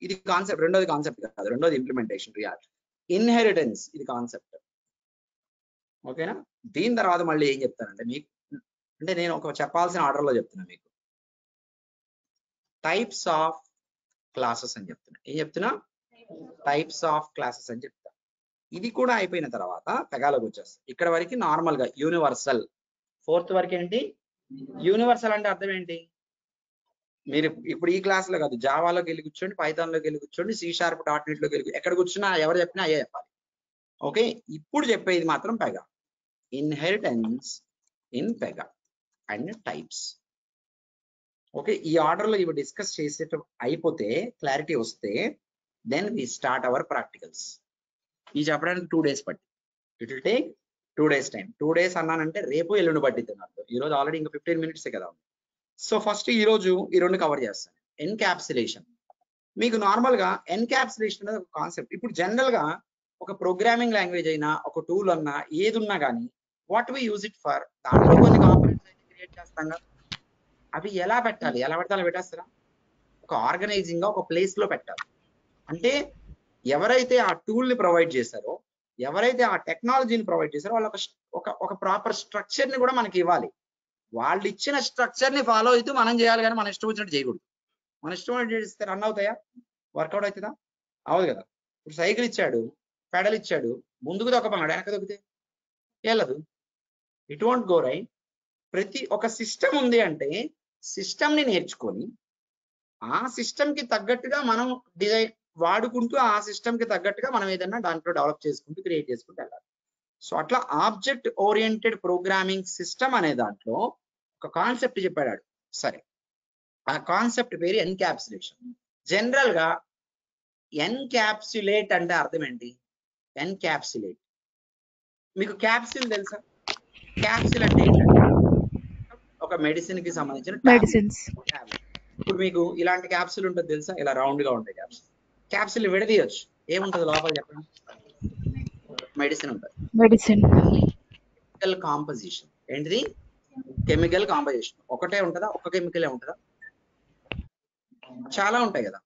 ఇది కాన్సెప్ట్, రెండోది కాన్సెప్ట్ కాదు, రెండోది ఇంప్లిమెంటేషన్ రియాలిటీ. ఇన్హెరిటెన్స్ ఇది కాన్సెప్ట్. ఓకేనా? దీని తర్వాత మళ్ళీ ఏం చెప్తానంటే మీకు, అంటే నేను ఒక చెప్పాల్సిన ఆర్డర్లో చెప్తున్నా మీకు. టైప్స్ ఆఫ్ క్లాసెస్ అని చెప్తున్నా. ఏం చెప్తున్నా? టైప్స్ ఆఫ్ క్లాసెస్ అని చెప్తా. ఇది కూడా అయిపోయిన తర్వాత తెగాలోకి వచ్చేస్తా. ఇక్కడ వరకు నార్మల్ గా యూనివర్సల్. ఫోర్త్ వరకు ఏంటి? యూనివర్సల్ అంటే అర్థం ఏంటి? మీరు ఇప్పుడు ఈ క్లాస్ లో కాదు, జావాలోకి వెళ్ళి కూర్చోండి, పైథాన్ లోకి వెళ్ళి కూర్చోండి, C#.NET లోకి వెళ్ళి ఎక్కడ కూర్చున్నా ఎవరు చెప్పినా అయ్యే చెప్పాలి. ఓకే, ఇప్పుడు చెప్పేది మాత్రం Pega. Inheritance in Pega and types. Okay, ఈ ఆర్డర్ లో ఇవి డిస్కస్ చేసే అయిపోతే క్లారిటీ వస్తే then we start our practicals. ఇది చెప్పడానికి 2 days పట్టి. It will take 2 days time. 2 days అన్నానంటే రేపు ఎల్లుండి పట్టిద్ది నాకు. ఈ రోజు ఆల్రెడీ ఇంకా 15 minutes కదా. సో ఫస్ట్ ఈ రోజు ఈ రెండు కవర్ చేస్తాను. ఎన్క్యాప్సులేషన్. మీకు నార్మల్ గా ఎన్క్యాప్సులేషన్ అనేది ఒక కాన్సెప్ట్. ఇప్పుడు జనరల్ గా ఒక ప్రోగ్రామింగ్ లాంగ్వేజ్ అయినా ఒక టూల్ అన్నా ఏది ఉన్నా కానీ what we use it for, దాంట్లో కొన్ని కాంపోనెంట్స్ అయితే క్రియేట్ చేస్తాం కదా, అవి ఎలా పెట్టాలి? ఎలా పెడితే అలా పెట్టేస్తారా? ఒక ఆర్గనైజింగ్ గా ఒక ప్లేస్ లో పెట్టాలి. అంటే ఎవరైతే ఆ టూల్ ని ప్రొవైడ్ చేశారో, ఎవరైతే ఆ టెక్నాలజీని ప్రొవైడ్ చేశారో వాళ్ళ ఒక ప్రాపర్ స్ట్రక్చర్ ని కూడా మనకి ఇవ్వాలి. వాళ్ళు ఇచ్చిన స్ట్రక్చర్ ని ఫాలో అవుతూ మనం చేయాలి, కానీ మన ఇష్టం వచ్చినట్టు చేయకూడదు. మన ఇష్టం వచ్చినట్టు చేస్తే రన్ అవుతాయా? వర్కౌట్ అవుతుందా? అవదు కదా. ఇప్పుడు సైకిల్ ఇచ్చాడు, పెడల్ ఇచ్చాడు, ముందుకు దొక్కపన్నాడు, వెనక దొక్కితే వెళ్ళదు. It won't go right. ప్రతి ఒక సిస్టమ్ ఉంది అంటే సిస్టమ్ ని నేర్చుకొని ఆ సిస్టమ్ కి తగ్గట్టుగా మనం డిజైన్ వాడుకుంటూ ఆ సిస్టమ్ కి తగ్గట్టుగా మనం ఏదైనా దాంట్లో డెవలప్ చేసుకుంటూ క్రియేట్ చేసుకుంటూ వెళ్ళాలి. సో అట్లా ఆబ్జెక్ట్ ఓరియంటెడ్ ప్రోగ్రామింగ్ సిస్టమ్ అనే దాంట్లో ఒక కాన్సెప్ట్ చెప్పాడు. సరే, ఆ కాన్సెప్ట్ పేరు ఎన్క్యాప్సులేషన్. జనరల్ గా ఎన్క్యాప్సులేట్ అంటే అర్థం ఏంటి? ఎన్క్యాప్సులేట్. మీకు క్యాప్సిల్ తెలుసా? క్యాప్సిల్ అంటే ఏంటంటే ఒక మెడిసిన్ కి సంబంధించిన టాబ్లెట్. ఇప్పుడు మీకు ఇలాంటి క్యాప్సిల్ ఉంటుంది తెలుసా? ఇలా రౌండ్ గా ఉంటాయి క్యాప్సిల్. క్యాప్సిల్ విడదీయొచ్చు. ఏముంటది లోపల చెప్పండి? మెడిసిన్ ఉంటుంది. Chemical composition. ఏంటిది? Chemical composition. ఒకటే ఉంటుందా? ఒక కెమికలే ఉంటుందా? చాలా ఉంటాయి కదా.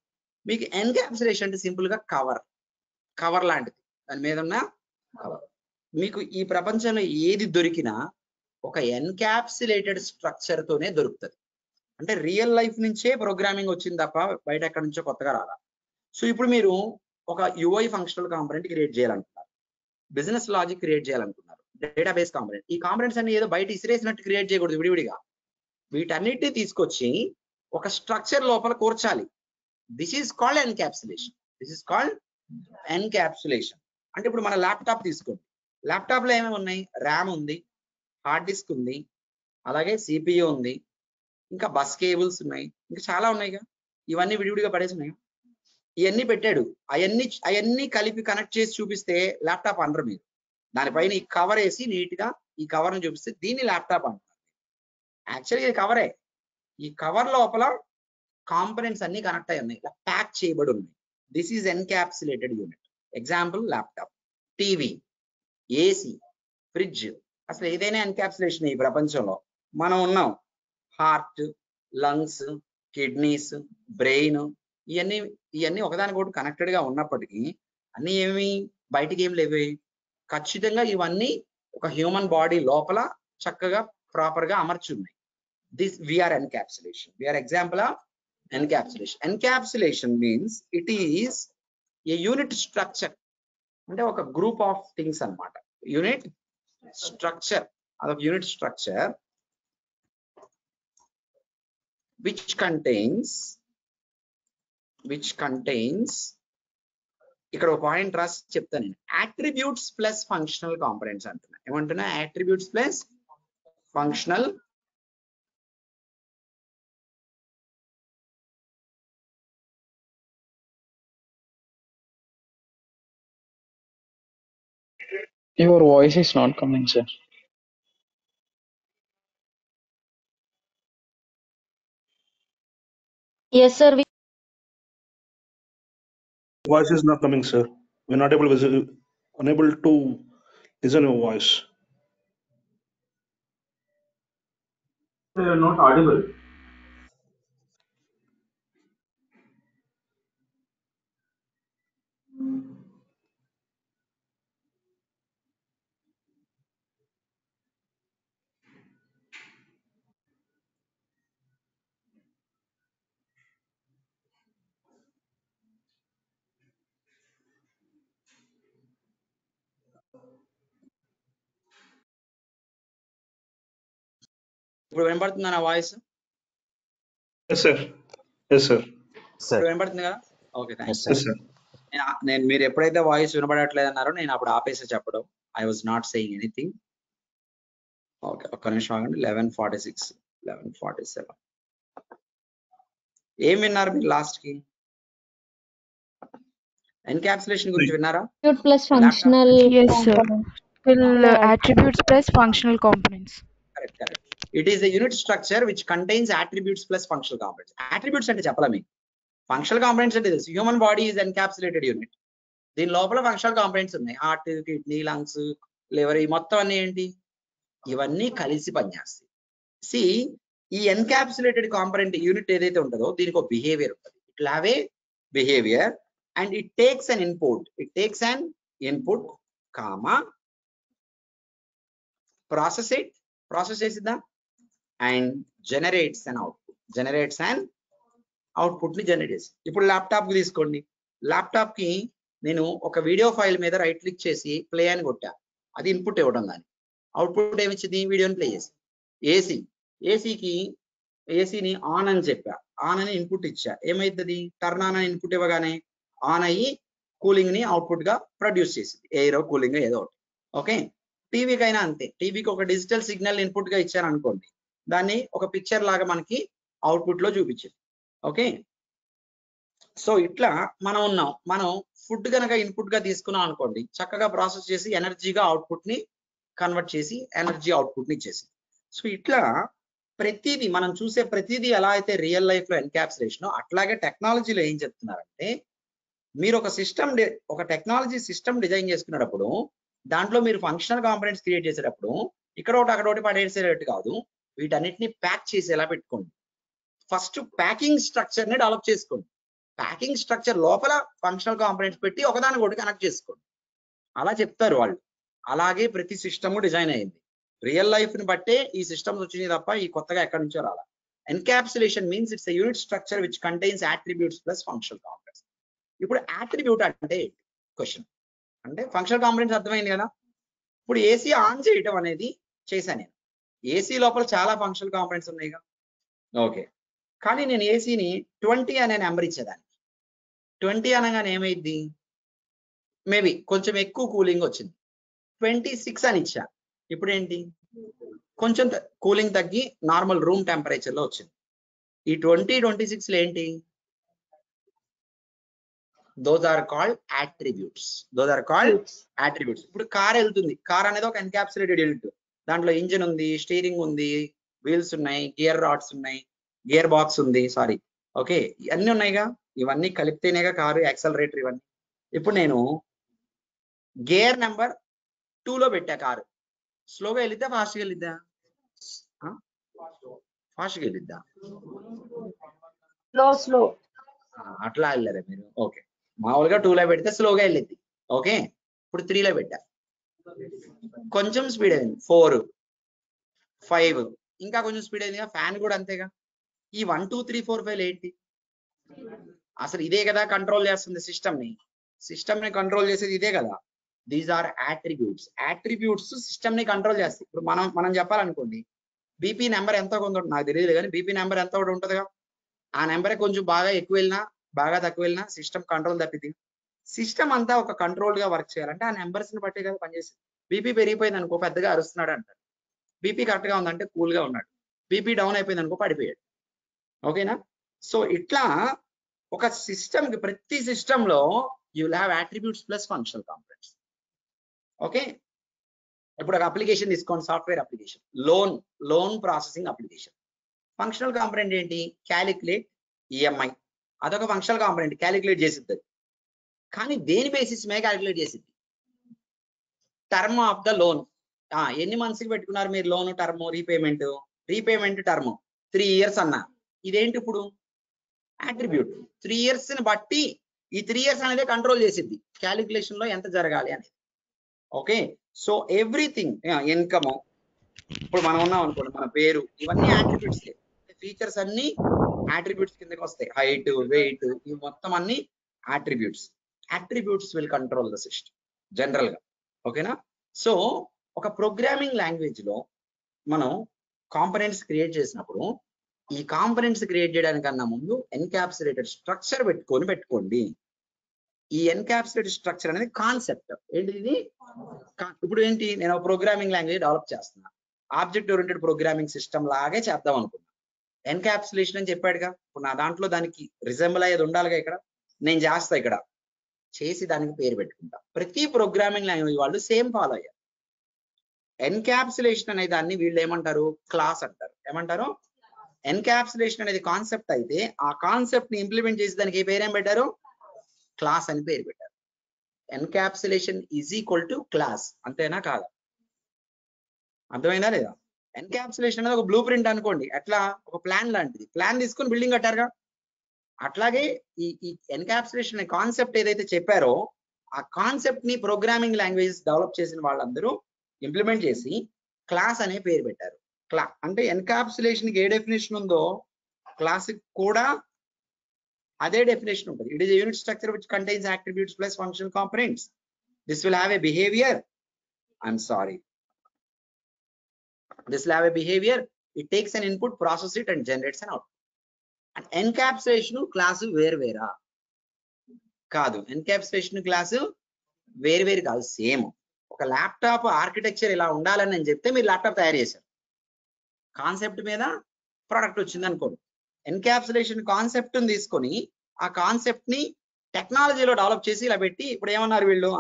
మీకు ఎన్క్యాప్సులేషన్ అంటే సింపుల్ గా కవర్ లాంటిది. దాని మీద ఉన్న కవర్. మీకు ఈ ప్రపంచంలో ఏది దొరికినా ఒక ఎన్క్యాప్సులేటెడ్ స్ట్రక్చర్ తోనే దొరుకుతుంది. అంటే రియల్ లైఫ్ నుంచే ప్రోగ్రామింగ్ వచ్చింది తప్ప బయట ఎక్కడి నుంచో కొత్తగా రాలా. సో ఇప్పుడు మీరు ఒక UI ఫంక్షనల్ కాంపోనెంట్ క్రియేట్ చేయాలనుకున్నారు, బిజినెస్ లాజిక్ క్రియేట్ చేయాలనుకున్నారు, డేటాబేస్ కాంపోనెంట్. ఈ కాంపోనెంట్స్ అన్ని ఏదో బయట ఇసిరేసినట్టు క్రియేట్ చేయకూడదు విడివిడిగా. వీటన్నిటిని తీసుకొచ్చి ఒక స్ట్రక్చర్ లోపల కూర్చాలి. This is called encapsulation. అంటే ఇప్పుడు మన ల్యాప్టాప్ తీసుకోండి. ల్యాప్టాప్ లో ఏమేమి ఉన్నాయి? ర్యామ్ ఉంది, హార్డ్ డిస్క్ ఉంది, అలాగే CPU ఉంది, ఇంకా బస్ కేబుల్స్ ఉన్నాయి, ఇంకా చాలా ఉన్నాయిగా. ఇవన్నీ విడివిడిగా పడేసి ఉన్నాయి. ఇవన్నీ పెట్టాడు. అవన్నీ కలిపి కనెక్ట్ చేసి చూపిస్తే ల్యాప్టాప్ అనరు మీరు. దానిపైన ఈ కవర్ వేసి నీట్ గా ఈ కవర్ ని చూపిస్తే దీన్ని ల్యాప్టాప్ అంటారు. యాక్చువల్గా ఇది కవరే. ఈ కవర్ లోపల కాంపనెంట్స్ అన్ని కనెక్ట్ అయి ఉన్నాయి, ఇలా ప్యాక్ చేయబడి ఉన్నాయి. This is encapsulated unit. Example laptop, TV, AC, fridge. అసలు ఏదైనా ఎన్క్యాప్సులేషన్ ఈ ప్రపంచంలో. మనం ఉన్నాం హార్ట్, లంగ్స్, కిడ్నీస్, బ్రెయిన్, ఇవన్నీ ఒకదానికొకటి కనెక్టెడ్ గా ఉన్నప్పటికీ అన్ని ఏమి బయటికి ఏం లేవు. ఖచ్చితంగా ఇవన్నీ ఒక హ్యూమన్ బాడీ లోపల చక్కగా ప్రాపర్ గా అమర్చి ఉన్నాయి. This we're encapsulation. We're example of encapsulation. Encapsulation means it is a unit structure, అంటే ఒక గ్రూప్ ఆఫ్ థింగ్స్ అన్నమాట. యూనిట్ స్ట్రక్చర్, అదొక యూనిట్ స్ట్రక్చర్ which contains ఇక్కడ ఒక పాయింట్ రాసి చెప్తాను నేను. attributes ప్లస్ ఫంక్షనల్ కాంపోనెంట్స్ అంటున్నా. ఏమంటున్నా? attributes plus functional Your voice is not coming, sir. Yes, sir. Voice is not coming, sir. We're not unable to listen your voice. They are not audible. ఇప్పుడు వినపడుతుందా నా voice? Yes, sir. Yes, sir. ఇప్పుడు వినపడుతుంది కదా? Okay, thanks. Yes, sir. నేను మీరు ఎప్పుడైతే voice వినపడట్లేదు అన్నారో నేను అప్పుడు ఆపేసి చెప్పడం. I was not saying anything. Okay, ఒక్క నిమిషం ఆగండి. 11:46, 11:47 ఏం విన్నారు మీరు లాస్ట్ కి? ఎన్క్యాప్సులేషన్ గురించి విన్నారా? Attribute plus functional Yes, sir. components. Will attributes plus functional components. Correct. It is a unit structure which contains attributes plus functional components. Attributes అంటే చెప్పాలా మీకు? ఫంక్షనల్ కాంపోనెంట్స్ అంటే తెలుసు. Human body is encapsulated unit. దీని లోపల functional components ఉన్నాయి. Heart, kidney, lungs, liver, ఈ మొత్తం అన్ని ఏంటి? ఇవన్నీ కలిసి పనిచేస్తాయి. సి ఈ ఎన్క్యాప్సులేటెడ్ కాంపోనెంట్ యూనిట్ ఏదైతే ఉంటుందో దీనికి ఒక బిహేవియర్ ఉంటుంది. It have a behaviour and it takes an input. It takes an input comma process చేసిద్దా and generates an output. Generates and output ని జనరేట్ చేసి. ఇప్పుడు ల్యాప్టాప్ కి తీసుకోండి. ల్యాప్టాప్ కి నేను ఒక వీడియో ఫైల్ మీద రైట్ క్లిక్ చేసి ప్లే అని కొట్టా. అది ఇన్పుట్ ఇవ్వడం. దాన్ని అవుట్పుట్ ఏమిచ్చింది? వీడియోని ప్లే చేసి. ఏసీని ఆన్ అని చెప్పా. ఆన్ అని ఇన్పుట్ ఇచ్చా. ఏమైతుంది? టర్న్ ఆన్ అని ఇన్పుట్ ఇవ్వగానే ఆన్ అయ్యి కూలింగ్ ని అవుట్పుట్ గా ప్రొడ్యూస్ చేసింది. ఎయిరో కూలింగ్ ఏదో ఒకటి. ఓకే, టీవీకి అయినా అంతే. టీవీకి ఒక డిజిటల్ సిగ్నల్ ఇన్పుట్ గా ఇచ్చాను అనుకోండి, దాన్ని ఒక పిక్చర్ లాగా మనకి అవుట్పుట్ లో చూపించింది. ఓకే, సో ఇట్లా మనం ఫుడ్ కనుక ఇన్పుట్ గా తీసుకున్నాం అనుకోండి, చక్కగా ప్రాసెస్ చేసి ఎనర్జీగా అవుట్పుట్ ని కన్వర్ట్ చేసి ఎనర్జీ అవుట్పుట్ ని ఇచ్చేసి. సో ఇట్లా ప్రతిదీ మనం చూసే ప్రతిదీ ఎలా అయితే రియల్ లైఫ్ లో ఎన్క్యాప్సులేషన్, అట్లాగే టెక్నాలజీలో ఏం చెప్తున్నారంటే, మీరు ఒక టెక్నాలజీ సిస్టమ్ డిజైన్ చేసుకునేటప్పుడు దాంట్లో మీరు ఫంక్షనల్ కాంపోనెంట్స్ క్రియేట్ చేసేటప్పుడు ఇక్కడ ఒకటి అక్కడ ఒకటి పడేసేటట్టు కాదు, వీటన్నిటిని ప్యాక్ చేసి ఎలా పెట్టుకోండి. ఫస్ట్ ప్యాకింగ్ స్ట్రక్చర్ ని డెవలప్ చేసుకోండి. ప్యాకింగ్ స్ట్రక్చర్ లోపల ఫంక్షనల్ కాంపోనెంట్స్ పెట్టి ఒకదానికి ఒకటి కనెక్ట్ చేసుకోండి. అలా చెప్తారు వాళ్ళు. అలాగే ప్రతి సిస్టమ్ డిజైన్ అయింది. రియల్ లైఫ్ ని బట్టే ఈ సిస్టమ్స్ వచ్చినాయి తప్ప ఈ కొత్తగా ఎక్కడి నుంచో రాలా. Encapsulation means it's unit structure which contains attributes plus functional components. ఇప్పుడు అట్రిబ్యూట్ అంటే క్వశ్చన్ అంటే ఫంక్షనల్ కాంపోనెంట్స్ అర్థమైంది కదా. ఇప్పుడు ఏసీ ఆన్ చేయటం అనేది చేశాను నేను. ఏసీ లోపల చాలా ఫంక్షనల్ కాంపోనెంట్స్ ఉన్నాయిగా. ఓకే, కానీ నేను ఏసీని 20 అనే నెంబర్ ఇచ్చేదాన్ని. 20 అనగానే ఏమైంది? మేబీ కొంచెం ఎక్కువ కూలింగ్ వచ్చింది. 26 అని ఇచ్చా. ఇప్పుడు ఏంటి? కొంచెం కూలింగ్ తగ్గి నార్మల్ రూమ్ టెంపరేచర్ లో వచ్చింది. ఈ 20, 26 ఏంటి? Those are called attributes. ఇప్పుడు కార్ వెళ్తుంది. కార్ అనేది ఒక ఎన్కాప్సులేటెడ్ యూనిట్. దాంట్లో ఇంజిన్ ఉంది, స్టీరింగ్ ఉంది, వీల్స్ ఉన్నాయి, గియర్ రాడ్స్ ఉన్నాయి, గియర్ బాక్స్ ఉంది, సారీ ఓకే ఇవన్నీ ఉన్నాయిగా. ఇవన్నీ కలిపితేనేగా కారు, యాక్సలరేటర్ ఇవన్నీ. ఇప్పుడు నేను గేర్ నెంబర్ 2లో పెట్టా కారు. స్లోగా వెళ్ళిద్దా ఫాస్ట్గా వెళ్ళిద్దా? ఫాస్ట్గా వెళ్ళిద్దా? స్లో అట్లా వెళ్ళారా మీరు? ఓకే, మామూలుగా 2లో పెడితే స్లోగా వెళ్ళిద్ది. ఓకే, ఇప్పుడు 3లో పెట్టా, కొంచెం స్పీడ్ అయింది. 4, 5 ఇంకా కొంచెం స్పీడ్ అయిందిగా. ఫ్యాన్ కూడా అంతేగా. ఈ 1 2 3 4 5 ఏంటి? అసలు ఇదే కదా కంట్రోల్ చేస్తుంది సిస్టమ్ ని కంట్రోల్ చేసేది ఇదే కదా. దీస్ ఆర్ అట్రిబ్యూట్స్ సిస్టమ్ ని కంట్రోల్ చేస్తాయి. ఇప్పుడు మనం చెప్పాలనుకోండి, బీపీ నెంబర్ ఎంత ఉందో నాకు తెలియదు కానీ బీపీ నెంబర్ ఎంత ఒకటి ఉంటుందిగా. ఆ నెంబరే కొంచెం బాగా ఎక్కువ వెళ్ళినా బాగా తక్కువ వెళ్ళినా సిస్టమ్ కంట్రోల్ తప్పిద్ది. సిస్టమ్ అంతా ఒక కంట్రోల్ గా వర్క్ చేయాలంటే ఆ నెంబర్స్ ని బట్టే కదా పనిచేస్తుంది. బీపీ పెరిగిపోయింది అనుకో పెద్దగా అరుస్తున్నాడు అంటారు. బీపీ కరెక్ట్ గా ఉందంటే కూల్ గా ఉన్నాడు. బీపీ డౌన్ అయిపోయింది అనుకో పడిపోయాడు. ఓకేనా? సో ఇట్లా ఒక సిస్టమ్ కి, ప్రతి సిస్టమ్ లో you will have attributes plus functional components. Okay, ఇప్పుడు ఒక అప్లికేషన్ తీసుకోండి, software application, loan processing application. Functional component ఏంటి? Calculate EMI. అదొక ఫంక్షనల్ కాంపోనెంట్, క్యాలిక్యులేట్ చేసిద్ది. కానీ దేని బేసిస్ మీద క్యాలిక్యులేట్ చేసిద్ది? Term of the loan. ఎన్ని మంత్స్ కి పెట్టుకున్నారు మీరు loan term? Repayment term 3 years అన్నా. ఇదేంటి ఇప్పుడు? అట్రిబ్యూట్. 3 years ని బట్టి ఈ 3 years అనేది కంట్రోల్ చేసిద్ది క్యాలిక్యులేషన్ లో ఎంత జరగాలి అనేది. ఓకే, సో ఎవ్రీథింగ్, ఇన్కమ్, ఇప్పుడు మనం ఉన్నాం అనుకోండి, మన పేరు, ఇవన్నీ అట్రిబ్యూట్స్. ఫీచర్స్ అన్ని అట్రిబ్యూట్స్ కిందకి వస్తాయి. హైట్, వెయిట్, ఇవి మొత్తం అన్ని attributes will control the system general గా. ఓకేనా? సో ఒక ప్రోగ్రామింగ్ లాంగ్వేజ్ లో మనం కాంపోనెంట్స్ క్రియేట్ చేసినప్పుడు ఈ కాంపోనెంట్స్ క్రియేట్ చేయడానికన్నా ముందు ఎన్కాప్సులేటెడ్ స్ట్రక్చర్ పెట్టుకోండి. ఈ ఎన్కాప్సులేటెడ్ స్ట్రక్చర్ అనేది కాన్సెప్ట్. ఏంటిది? ఇప్పుడు ఏంటి, నేను ప్రోగ్రామింగ్ లాంగ్వేజ్ డెవలప్ చేస్తున్నా, ఆబ్జెక్ట్ ఓరియంటెడ్ ప్రోగ్రామింగ్ సిస్టమ్ లాగే చేద్దాం అనుకున్నా. ఎన్కాప్సులేషన్ అని చెప్పాడుగా. ఇప్పుడు నా దాంట్లో దానికి రిజెంబుల్ అయ్యేది ఉండాలిగా. ఇక్కడ నేను చేస్తా, ఇక్కడ చేసి దానికి పేరు పెట్టుకుంటా. ప్రతి ప్రోగ్రామింగ్ లాంగ్వేజ్ వాళ్ళు సేమ్ ఫాలో అయ్యారు. ఎన్కాప్సులేషన్ అనే దాన్ని వీళ్ళు ఏమంటారు? క్లాస్ అంటారు. ఏమంటారు? ఎన్కాప్సులేషన్ అనేది కాన్సెప్ట్ అయితే ఆ కాన్సెప్ట్ ని ఇంప్లిమెంట్ చేసి దానికి పేరేం పెట్టారు? క్లాస్ అని పేరు పెట్టారు. Encapsulation is equal to class. అంతేనా కాదా? అర్థమైందా లేదా? ఎన్కాప్సులేషన్ అనేది ఒక బ్లూ ప్రింట్ అనుకోండి. ఎట్లా? ఒక ప్లాన్ లాంటిది. ప్లాన్ తీసుకొని బిల్డింగ్ కట్టారుగా. అట్లాగే ఈ ఎన్కాప్సులేషన్ అనే కాన్సెప్ట్ ఏదైతే చెప్పారో ఆ కాన్సెప్ట్ ని ప్రోగ్రామింగ్ లాంగ్వేజ్ డెవలప్ చేసిన వాళ్ళందరూ ఇంప్లిమెంట్ చేసి క్లాస్ అనే పేరు పెట్టారు. అంటే ఎన్కాప్సులేషన్ కి ఏ డెఫినేషన్ ఉందో క్లాస్ కూడా అదే డెఫినేషన్ ఉంటుంది. It is a unit structure which contains attributes plus functional components. This will have a behaviour. This will have a behavior. It takes an input, process it, and generates an output. And encapsulation class వేరు కాదు. Encapsulation class వేరు కాదు, same. ఒక laptop architecture ఇలా ఉండాలని నేను చెప్తే మీరు ల్యాప్టాప్ తయారు చేశారు. కాన్సెప్ట్ మీద ప్రోడక్ట్ వచ్చింది అనుకోండి. ఎన్కాప్సులేషన్ కాన్సెప్ట్ ని తీసుకొని ఆ కాన్సెప్ట్ ని టెక్నాలజీలో డెవలప్ చేసి ఇలా పెట్టి ఇప్పుడు ఏమన్నారు వీళ్ళు,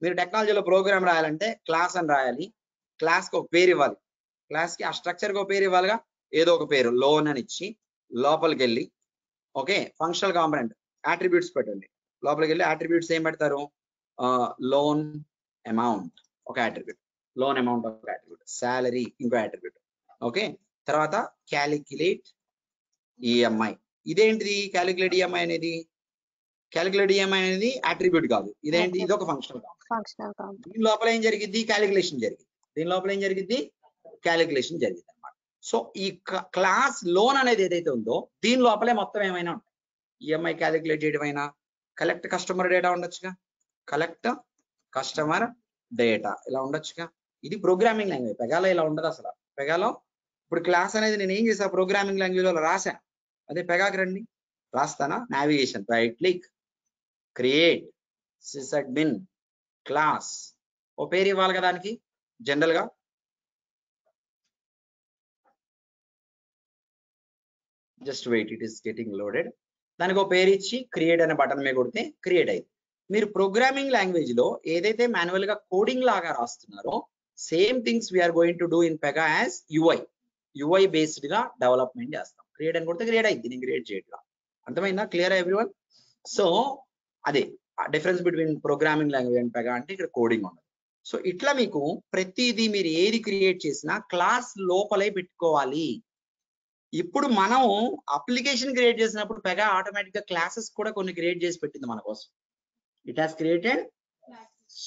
మీరు టెక్నాలజీలో ప్రోగ్రామ్ రాయాలంటే క్లాస్ అని రాయాలి, క్లాస్ కి ఒక పేరు ఇవ్వాలి, క్లాస్ కి ఆ స్ట్రక్చర్ కి ఒక పేరు ఇవ్వాలిగా. ఏదో ఒక పేరు లోన్ అని ఇచ్చి లోపలికి వెళ్ళి ఓకే ఫంక్షనల్ కాంపోనెంట్ అట్రిబ్యూట్స్ పెట్టండి. లోపలికి వెళ్ళి అట్రిబ్యూట్స్ ఏం పెడతారు? లోన్ అమౌంట్ ఒక అట్రిబ్యూట్, లోన్ అమౌంట్ ఒక అట్రిబ్యూట్, సాలరీ ఇంకో అట్రిబ్యూట్. ఓకే, తర్వాత క్యాలిక్యులేట్ ఈఎంఐ. ఇదేంటిది? క్యాలిక్యులేట్ ఈఎంఐ అనేది అట్రిబ్యూట్ కాదు. ఇదేంటి? ఇది ఒక ఫంక్షనల్ కాంపోనెంట్. దీని లోపల ఏం జరిగింది? క్యాలిక్యులేషన్ జరిగింది. అనమాట. సో ఈ క్లాస్ లోన్ అనేది ఏదైతే ఉందో దీని లోపలే మొత్తం ఏమైనా ఉంటాయి. ఈఎంఐ క్యాలిక్యులేట్ చేయడమైనా, కలెక్ట్ కస్టమర్ డేటా ఉండొచ్చుగా, కలెక్ట్ కస్టమర్ డేటా ఇలా ఉండొచ్చుగా. ఇది ప్రోగ్రామింగ్ లాంగ్వేజ్. పెగాలో ఇలా ఉండదు అసలు. పెగాలో ఇప్పుడు క్లాస్ అనేది నేను ఏం చేసా? ప్రోగ్రామింగ్ లాంగ్వేజ్ లో రాసా. అదే పెగాకి రండి, రాస్తానా? Navigation, right click, create sysadmin class. ఓ పేరు ఇవ్వాలి కదా దానికి జనరల్ గా. Just wait, it is getting loaded. దానికి ఒక పేరు ఇచ్చి క్రియేట్ అనే బటన్ మీద కొడితే క్రియేట్ అయింది. మీరు ప్రోగ్రామింగ్ లాంగ్వేజ్ లో ఏదైతే మాన్యువల్ గా కోడింగ్ లాగా రాస్తున్నారో same things we're going to do in Pega as UI based గా డెవలప్మెంట్ చేస్తాం. క్రియేట్ అని కొడితే క్రియేట్ అయింది, నేను క్రియేట్ చేయట్లా. అర్థమైందా? Clear everyone? సో అదే difference between programming language and Pega అంటే ఇక్కడ కోడింగ్ ఉండదు. సో ఇట్లా మీకు ప్రతిదీ మీరు ఏది క్రియేట్ చేసినా క్లాస్ లోపలే పెట్టుకోవాలి. ఇప్పుడు మనం అప్లికేషన్ క్రియేట్ చేసినప్పుడు పెగా ఆటోమేటిక్ గా క్లాసెస్ కూడా కొన్ని క్రియేట్ చేసి పెట్టింది మన కోసం. It has created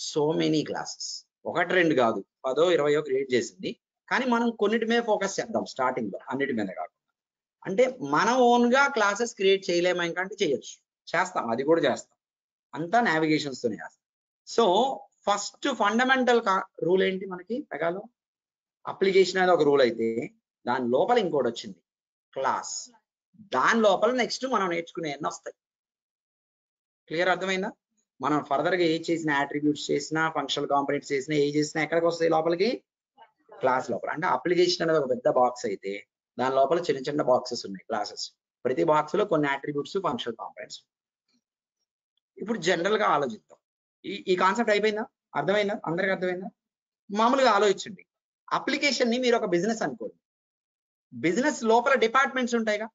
so many classes, 1-2 కాదు, 10-20 క్రియేట్ చేసింది. కానీ మనం కొన్నిటి మీద ఫోకస్ చేద్దాం స్టార్టింగ్ లో, అన్నిటి మీద కాకుండా. అంటే మన ఓన్ గా క్లాసెస్ క్రియేట్ చేయలేము ఇంకంటే చేయొచ్చు, చేస్తాం, అది కూడా చేస్తాం, అంతా నావిగేషన్స్ తోనే చేస్తాం. సో ఫస్ట్ ఫండమెంటల్ రూల్ ఏంటి మనకి పెగాలో? అప్లికేషన్ అనేది ఒక రూల్ అయితే దాని లోపల ఇంకోటి వచ్చింది క్లాస్. దాని లోపల నెక్స్ట్ మనం నేర్చుకునే అన్ని వస్తాయి. క్లియర్? అర్థమైందా? మనం ఫర్దర్ గా ఏ చేసిన అట్రిబ్యూట్స్ చేసినా, ఫంక్షనల్ కాంపోనెంట్స్ చేసినా, ఏ చేసినా ఎక్కడికి వస్తాయి? లోపలికి, క్లాస్ లోపల. అంటే అప్లికేషన్ అనేది ఒక పెద్ద బాక్స్ అయితే దాని లోపల చిన్న చిన్న బాక్సెస్ ఉన్నాయి, క్లాసెస్. ప్రతి బాక్స్ లో కొన్ని అట్రిబ్యూట్స్, ఫంక్షనల్ కాంపోనెంట్స్. ఇప్పుడు జనరల్ గా ఆలోచిద్దాం. ఈ కాన్సెప్ట్ అయిపోయిందా? అర్థమైందా? అందరికి అర్థమైందా? మామూలుగా ఆలోచించండి. అప్లికేషన్ ని మీరు ఒక బిజినెస్ అనుకోండి. బిజినెస్ లోపల డిపార్ట్మెంట్స్ ఉంటాయిగా,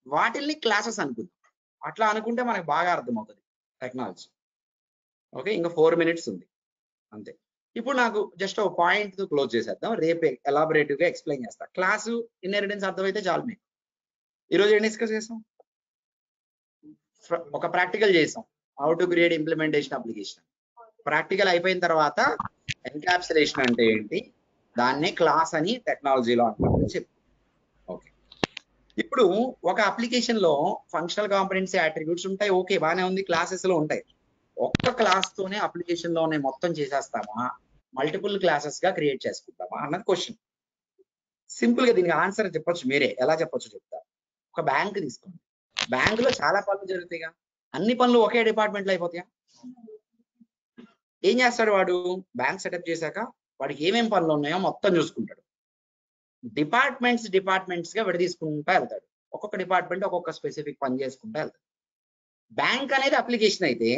వాటిల్ని క్లాసెస్ అనుకుందాం. అట్లా అనుకుంటే మనకు బాగా అర్థమవుతుంది టెక్నాలజీ. ఓకే, ఇంకా 4 minutes ఉంది అంతే. ఇప్పుడు నాకు జస్ట్ ఒక పాయింట్ క్లోజ్ చేసేద్దాం, రేపు ఎలాబరేటివ్ గా ఎక్స్ప్లెయిన్ చేస్తా. క్లాసు ఇన్హెరిటెన్స్ అర్థమైతే చాలు మీకు. ఈరోజు ఏం డిస్కస్ చేసాం? ఒక ప్రాక్టికల్ చేసాం, how to create implementation application. Practical అయిపోయిన తర్వాత ఎన్కాప్సులేషన్ అంటే ఏంటి, దాన్నే క్లాస్ అని టెక్నాలజీలో అంటారని చెప్పి. ఓకే, ఇప్పుడు ఒక అప్లికేషన్ లో ఫంక్షనల్ కాంపోనెంట్స్, అట్రిబ్యూట్స్ ఉంటాయి. ఓకే, బాగానే ఉంది, క్లాసెస్ లో ఉంటాయి. ఒక్క క్లాస్ తోనే అప్లికేషన్ లోనే మొత్తం చేసేస్తామా, మల్టిపుల్ క్లాసెస్ గా క్రియేట్ చేసుకుంటామా అన్నది క్వశ్చన్. సింపుల్ గా దీనికి ఆన్సర్ చెప్పొచ్చు మీరే. ఎలా చెప్పొచ్చు చెప్తా. ఒక బ్యాంక్ తీసుకోండి, బ్యాంక్ లో చాలా పనులు జరుగుతాయిగా, అన్ని పనులు ఒకే డిపార్ట్మెంట్ లో అయిపోతాయా? ఏం చేస్తాడు వాడు? బ్యాంక్ సెటప్ చేశాక వాడికి ఏమేం పనులు ఉన్నాయో మొత్తం చూసుకుంటాడు. డిపార్ట్మెంట్స్ గా విడదీసుకుంటా వెళ్తాడు. ఒక్కొక్క డిపార్ట్మెంట్ ఒక్కొక్క స్పెసిఫిక్ పని చేసుకుంటా వెళ్తాడు. బ్యాంక్ అనేది అప్లికేషన్ అయితే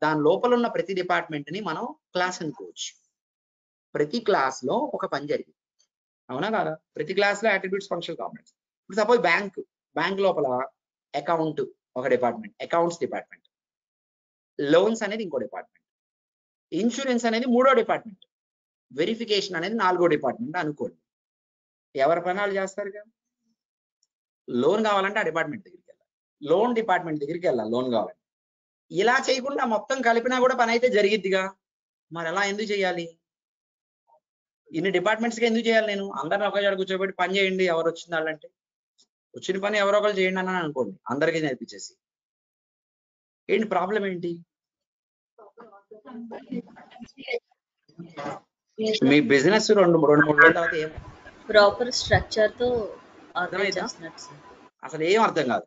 దాని లోపల ఉన్న ప్రతి డిపార్ట్మెంట్ ని మనం క్లాస్ అనుకోవచ్చు. ప్రతి క్లాస్ లో ఒక పని జరిగింది, అవునా కాదా? ప్రతి క్లాస్ లో అట్రిబ్యూట్స్, ఫంక్షనల్ కాంపోనెంట్స్. ఇప్పుడు సపోజ్ బ్యాంక్ లోపల అకౌంట్ ఒక డిపార్ట్మెంట్, అకౌంట్స్ డిపార్ట్మెంట్. లోన్స్ అనేది ఇంకో డిపార్ట్మెంట్. ఇన్సూరెన్స్ అనేది 3వ డిపార్ట్మెంట్. వెరిఫికేషన్ అనేది 4వ డిపార్ట్మెంట్ అనుకోండి. ఎవరి పనులు చేస్తారు కదా? లోన్ కావాలంటే ఆ డిపార్ట్మెంట్ దగ్గరికి వెళ్ళాలి, లోన్ డిపార్ట్మెంట్ దగ్గరికి వెళ్ళాలి లోన్ కావాలంటే. ఇలా చేయకుండా మొత్తం కలిపినా కూడా పని అయితే జరిగిద్దిగా. మరి అలా ఎందుకు చేయాలి? ఇన్ని డిపార్ట్మెంట్స్ గా ఎందుకు చేయాలి? నేను అందరిని ఒక దగ్గర కూర్చోబెట్టి పని చేయండి, ఎవరు వచ్చింది వాళ్ళంటే, వచ్చిన పని ఎవరో ఒకరు చేయండి అని అనుకోండి, అందరికీ నేర్పించేసి. ఏంటి ప్రాబ్లం ఏంటి? మీ బిజినెస్ 2-3 రోజుల తర్వాత ఏం ప్రాపర్ స్ట్రక్చర్ తో ఆర్గనైజ్ చేస్తున్నట్టు సార్. అసలు ఏం అర్థం కాదు.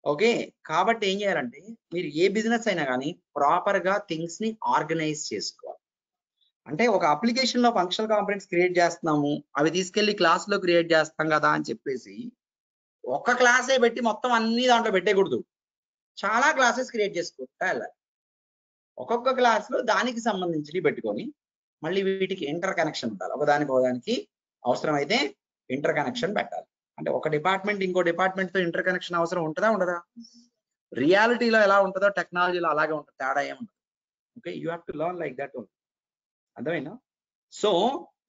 ఓకే, కాబట్టి ఏం చేయాలంటే మీరు ఏ బిజినెస్ అయినా కానీ ప్రాపర్ గా థింగ్స్ ని ఆర్గనైజ్ చేసుకోవాలి. అంటే ఒక అప్లికేషన్ లో ఫంక్షనల్ కాంపోనెంట్స్ క్రియేట్ చేస్తున్నాము, అవి తీసుకెళ్లి క్లాస్ లో క్రియేట్ చేస్తాం కదా అని చెప్పేసి ఒక్క క్లాసే పెట్టి మొత్తం అన్ని దాంట్లో పెట్టకూడదు. చాలా క్లాసెస్ క్రియేట్ చేసుకుంటా వెళ్ళాలి. ఒక్కొక్క క్లాస్ లో దానికి సంబంధించి పెట్టుకొని మళ్ళీ వీటికి ఇంటర్ కనెక్షన్ ఉండాలి. ఒకదానికి అవసరమైతే ఇంటర్ కనెక్షన్ పెట్టాలి. అంటే ఒక డిపార్ట్మెంట్ ఇంకో డిపార్ట్మెంట్ తో ఇంటర్ కనెక్షన్ అవసరం ఉంటుందా ఉండదా? రియాలిటీలో ఎలా ఉంటుందో టెక్నాలజీలో అలాగే ఉంటుంది, తేడా ఏముంటుంది. Okay, you have to learn like that only. అర్థమైనా? సో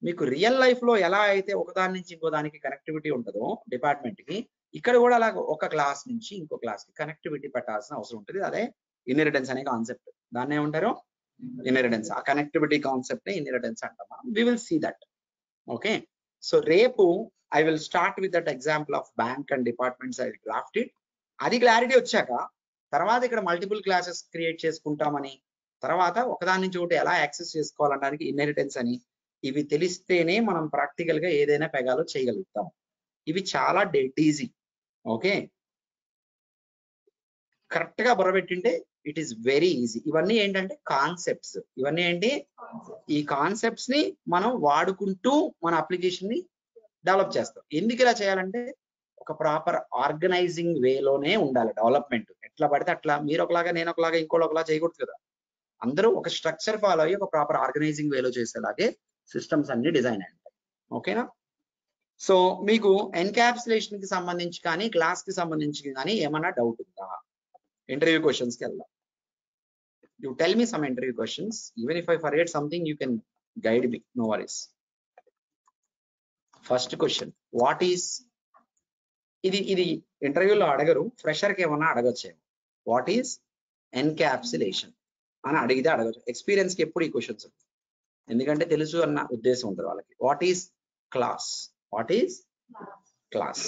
మీకు రియల్ లైఫ్ లో ఎలా అయితే ఒకదాని నుంచి ఇంకో దానికి కనెక్టివిటీ ఉంటుందో డిపార్ట్మెంట్ కి, ఇక్కడ కూడా అలా ఒక క్లాస్ నుంచి ఇంకో క్లాస్ కి కనెక్టివిటీ పెట్టాల్సిన అవసరం ఉంటుంది. అదే ఇన్హెరిటెన్స్ అనే కాన్సెప్ట్. దాన్ని ఏమంటారు? ఇన్హెరిటెన్స్. ఆ కనెక్టివిటీ కాన్సెప్ట్ ని ఇన్హెరిటెన్స్ అంటామా? We will see that. Okay, so రేపు I will start with that example of bank and departments I drafted. అది క్లారిటీ వచ్చాక తర్వాత ఇక్కడ మల్టిపుల్ క్లాసెస్ క్రియేట్ చేసుకుంటామని, తర్వాత ఒకదాని నుంచి ఒకటి ఎలా యాక్సెస్ చేసుకోవాలనడానికి ఇన్హెరిటెన్స్ అని, ఇవి తెలిస్తేనే మనం ప్రాక్టికల్ గా ఏదైనా పెగాలో చేయగలుగుతాం. ఇవి చాలా డెడ్ ఈజీ. ఓకే, కరెక్ట్ గా బుర్రబెట్టింటే ఇట్ ఈస్ వెరీ ఈజీ. ఇవన్నీ ఏంటంటే కాన్సెప్ట్స్. ఇవన్నీ ఏంటి? ఈ కాన్సెప్ట్స్ ని మనం వాడుకుంటూ మన అప్లికేషన్ ని డెవలప్ చేస్తాం. ఎందుకు ఇలా చేయాలంటే ఒక ప్రాపర్ ఆర్గనైజింగ్ వేలోనే ఉండాలి డెవలప్మెంట్. ఎట్లా పడితే అట్లా మీరు ఒకలాగా నేను ఒకలాగా ఇంకోటి ఒకలా చేయకూడదు కదా. అందరూ ఒక స్ట్రక్చర్ ఫాలో అయ్యి ఒక ప్రాపర్ ఆర్గనైజింగ్ వేలో చేసేలాగే సిస్టమ్స్ అన్ని డిజైన్ అయ్యి ఉంటాయి. ఓకేనా? సో మీకు ఎన్క్యాప్సులేషన్ కి సంబంధించి కానీ క్లాస్ కి సంబంధించి కానీ ఏమన్నా డౌట్ ఉందా? ఇంటర్వ్యూ క్వశ్చన్స్ కి వెళ్దాం. You tell me some interview questions. Even if I forget something, you can guide me. No worries. First question. What is ఇది ఇంటర్వ్యూలో అడగరు, ఫ్రెషర్ కి ఏమన్నా అడగచ్చేమో. వాట్ ఈస్ ఎన్క్యాప్సులేషన్ అని అడిగితే అడగచ్చు. ఎక్స్పీరియన్స్ కి ఎప్పుడు ఈ క్వశ్చన్స్ ఉంటాయి, ఎందుకంటే తెలుసు అన్న ఉద్దేశం ఉంటుంది వాళ్ళకి. What is class? What is class?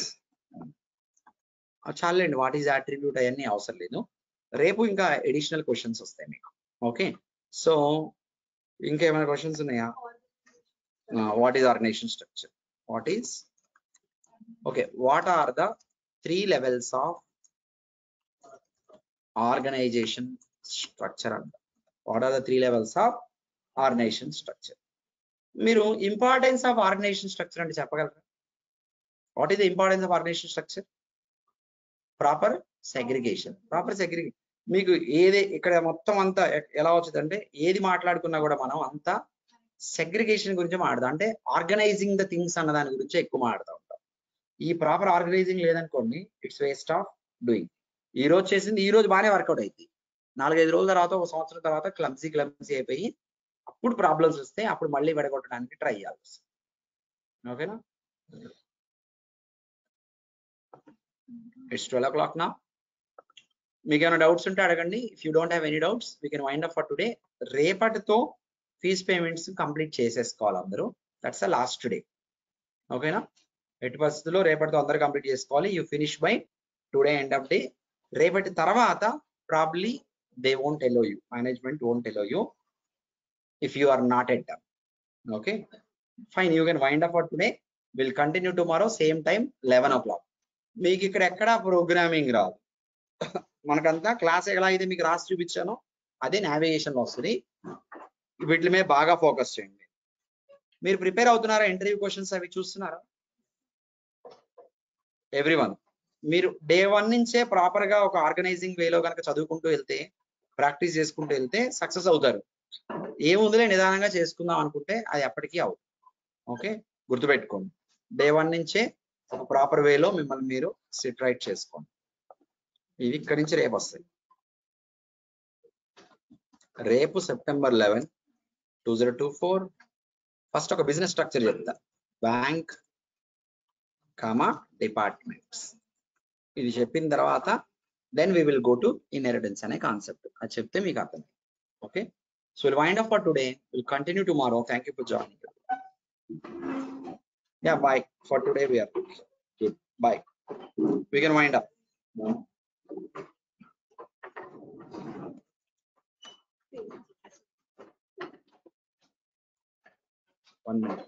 చాలండి. వాట్ ఈస్ అట్రిబ్యూట్ అవన్నీ అవసరం లేదు. రేపు ఇంకా ఎడిషనల్ క్వశ్చన్స్ వస్తాయి మీకు. ఓకే, సో ఇంకేమైనా క్వశ్చన్స్ ఉన్నాయా? What is organisation structure? What is okay, what are the 3 levels of organisation structure అంట. What are the 3 levels of organisation structure? మీరు ఇంపార్టెన్స్ ఆఫ్ ఆర్గనైజేషన్ స్ట్రక్చర్ అంటే చెప్పగలరా? What is the importance of organisation structure? Proper segregation. Proper segregation మీకు ఏది ఇక్కడ మొత్తం అంతా ఎలా వచ్చిందంటే ఏది మాట్లాడుకున్నా కూడా మనం అంతా సెగ్రిగేషన్ గురించి మాట్లాడదాం. అంటే ఆర్గనైజింగ్ ద థింగ్స్ అన్న దాని గురించి ఎక్కువ మాట్లాడుతూ ఉంటాం. ఈ ప్రాపర్ ఆర్గనైజింగ్ లేదనుకోండి, ఇట్స్ వేస్ట్ ఆఫ్ డూయింగ్. ఈ రోజు చేసింది ఈ రోజు బాగానే వర్కౌట్ అయింది, 4-5 రోజుల తర్వాత, ఒక సంవత్సరం తర్వాత క్లమ్సీ అయిపోయి అప్పుడు ప్రాబ్లమ్స్ వస్తే అప్పుడు మళ్ళీ విడగొట్టడానికి ట్రై చేయాల్సి వస్తుంది. ఓకేనా? ఇట్స్ 12 o'clock నా. మీకు ఏమైనా డౌట్స్ ఉంటే అడగండి. If you don't have any doubts we can wind up for today. రేపటితో ఫీజ్ పేమెంట్స్ కంప్లీట్ చేసేసుకోవాలి అందరూ. That's the last day. ఓకేనా? ఎట్టి పరిస్థితుల్లో రేపటితో అందరూ కంప్లీట్ చేసుకోవాలి. You finish by today end of day. రేపటి తర్వాత probably they won't allow you, management won't allow you if you are not at done. Okay fine, you can wind up for today. Will continue tomorrow same time 11 o'clock. మీకు ఇక్కడ ఎక్కడా programming రాదు. మనకంతా class ఎలా అయితే మీకు రాసి చూపించానో అదే నావిగేషన్ వస్తుంది. వీటి మీద బాగా ఫోకస్ చేయండి. మీరు ప్రిపేర్ అవుతున్నారా? ఇంటర్వ్యూ క్వశ్చన్స్ అవి చూస్తున్నారా? ఎవ్రీవన్ మీరు డే 1 నుంచే ప్రాపర్ గా ఒక ఆర్గనైజింగ్ వేలో కనుక చదువుకుంటూ వెళ్తే, ప్రాక్టీస్ చేసుకుంటూ వెళ్తే సక్సెస్ అవుతారు. ఏముందిలే నిదానంగా చేసుకుందాం అనుకుంటే అది ఎప్పటికీ అవుతుంది. ఓకే, గుర్తుపెట్టుకోండి. డే 1 నుంచే ఒక ప్రాపర్ వేలో మిమ్మల్ని మీరు సిట్ రైట్ చేసుకోండి. ఇవి ఇక్కడి నుంచి రేపు వస్తాయి. రేపు సెప్టెంబర్ 11, 2024 ఫస్ట్ ఒక బిజినెస్ స్ట్రక్చర్ చెప్తా. Bank comma departments. ఇది చెప్పిన తర్వాత then we will go to inheritance అనే కాన్సెప్ట్. అది చెప్తే మీకు అర్థం. Okay, so will wind up for today. Will continue tomorrow. Thank you for joining. Yeah, bye. For today we are good. Bye. We can wind up. 1 minute.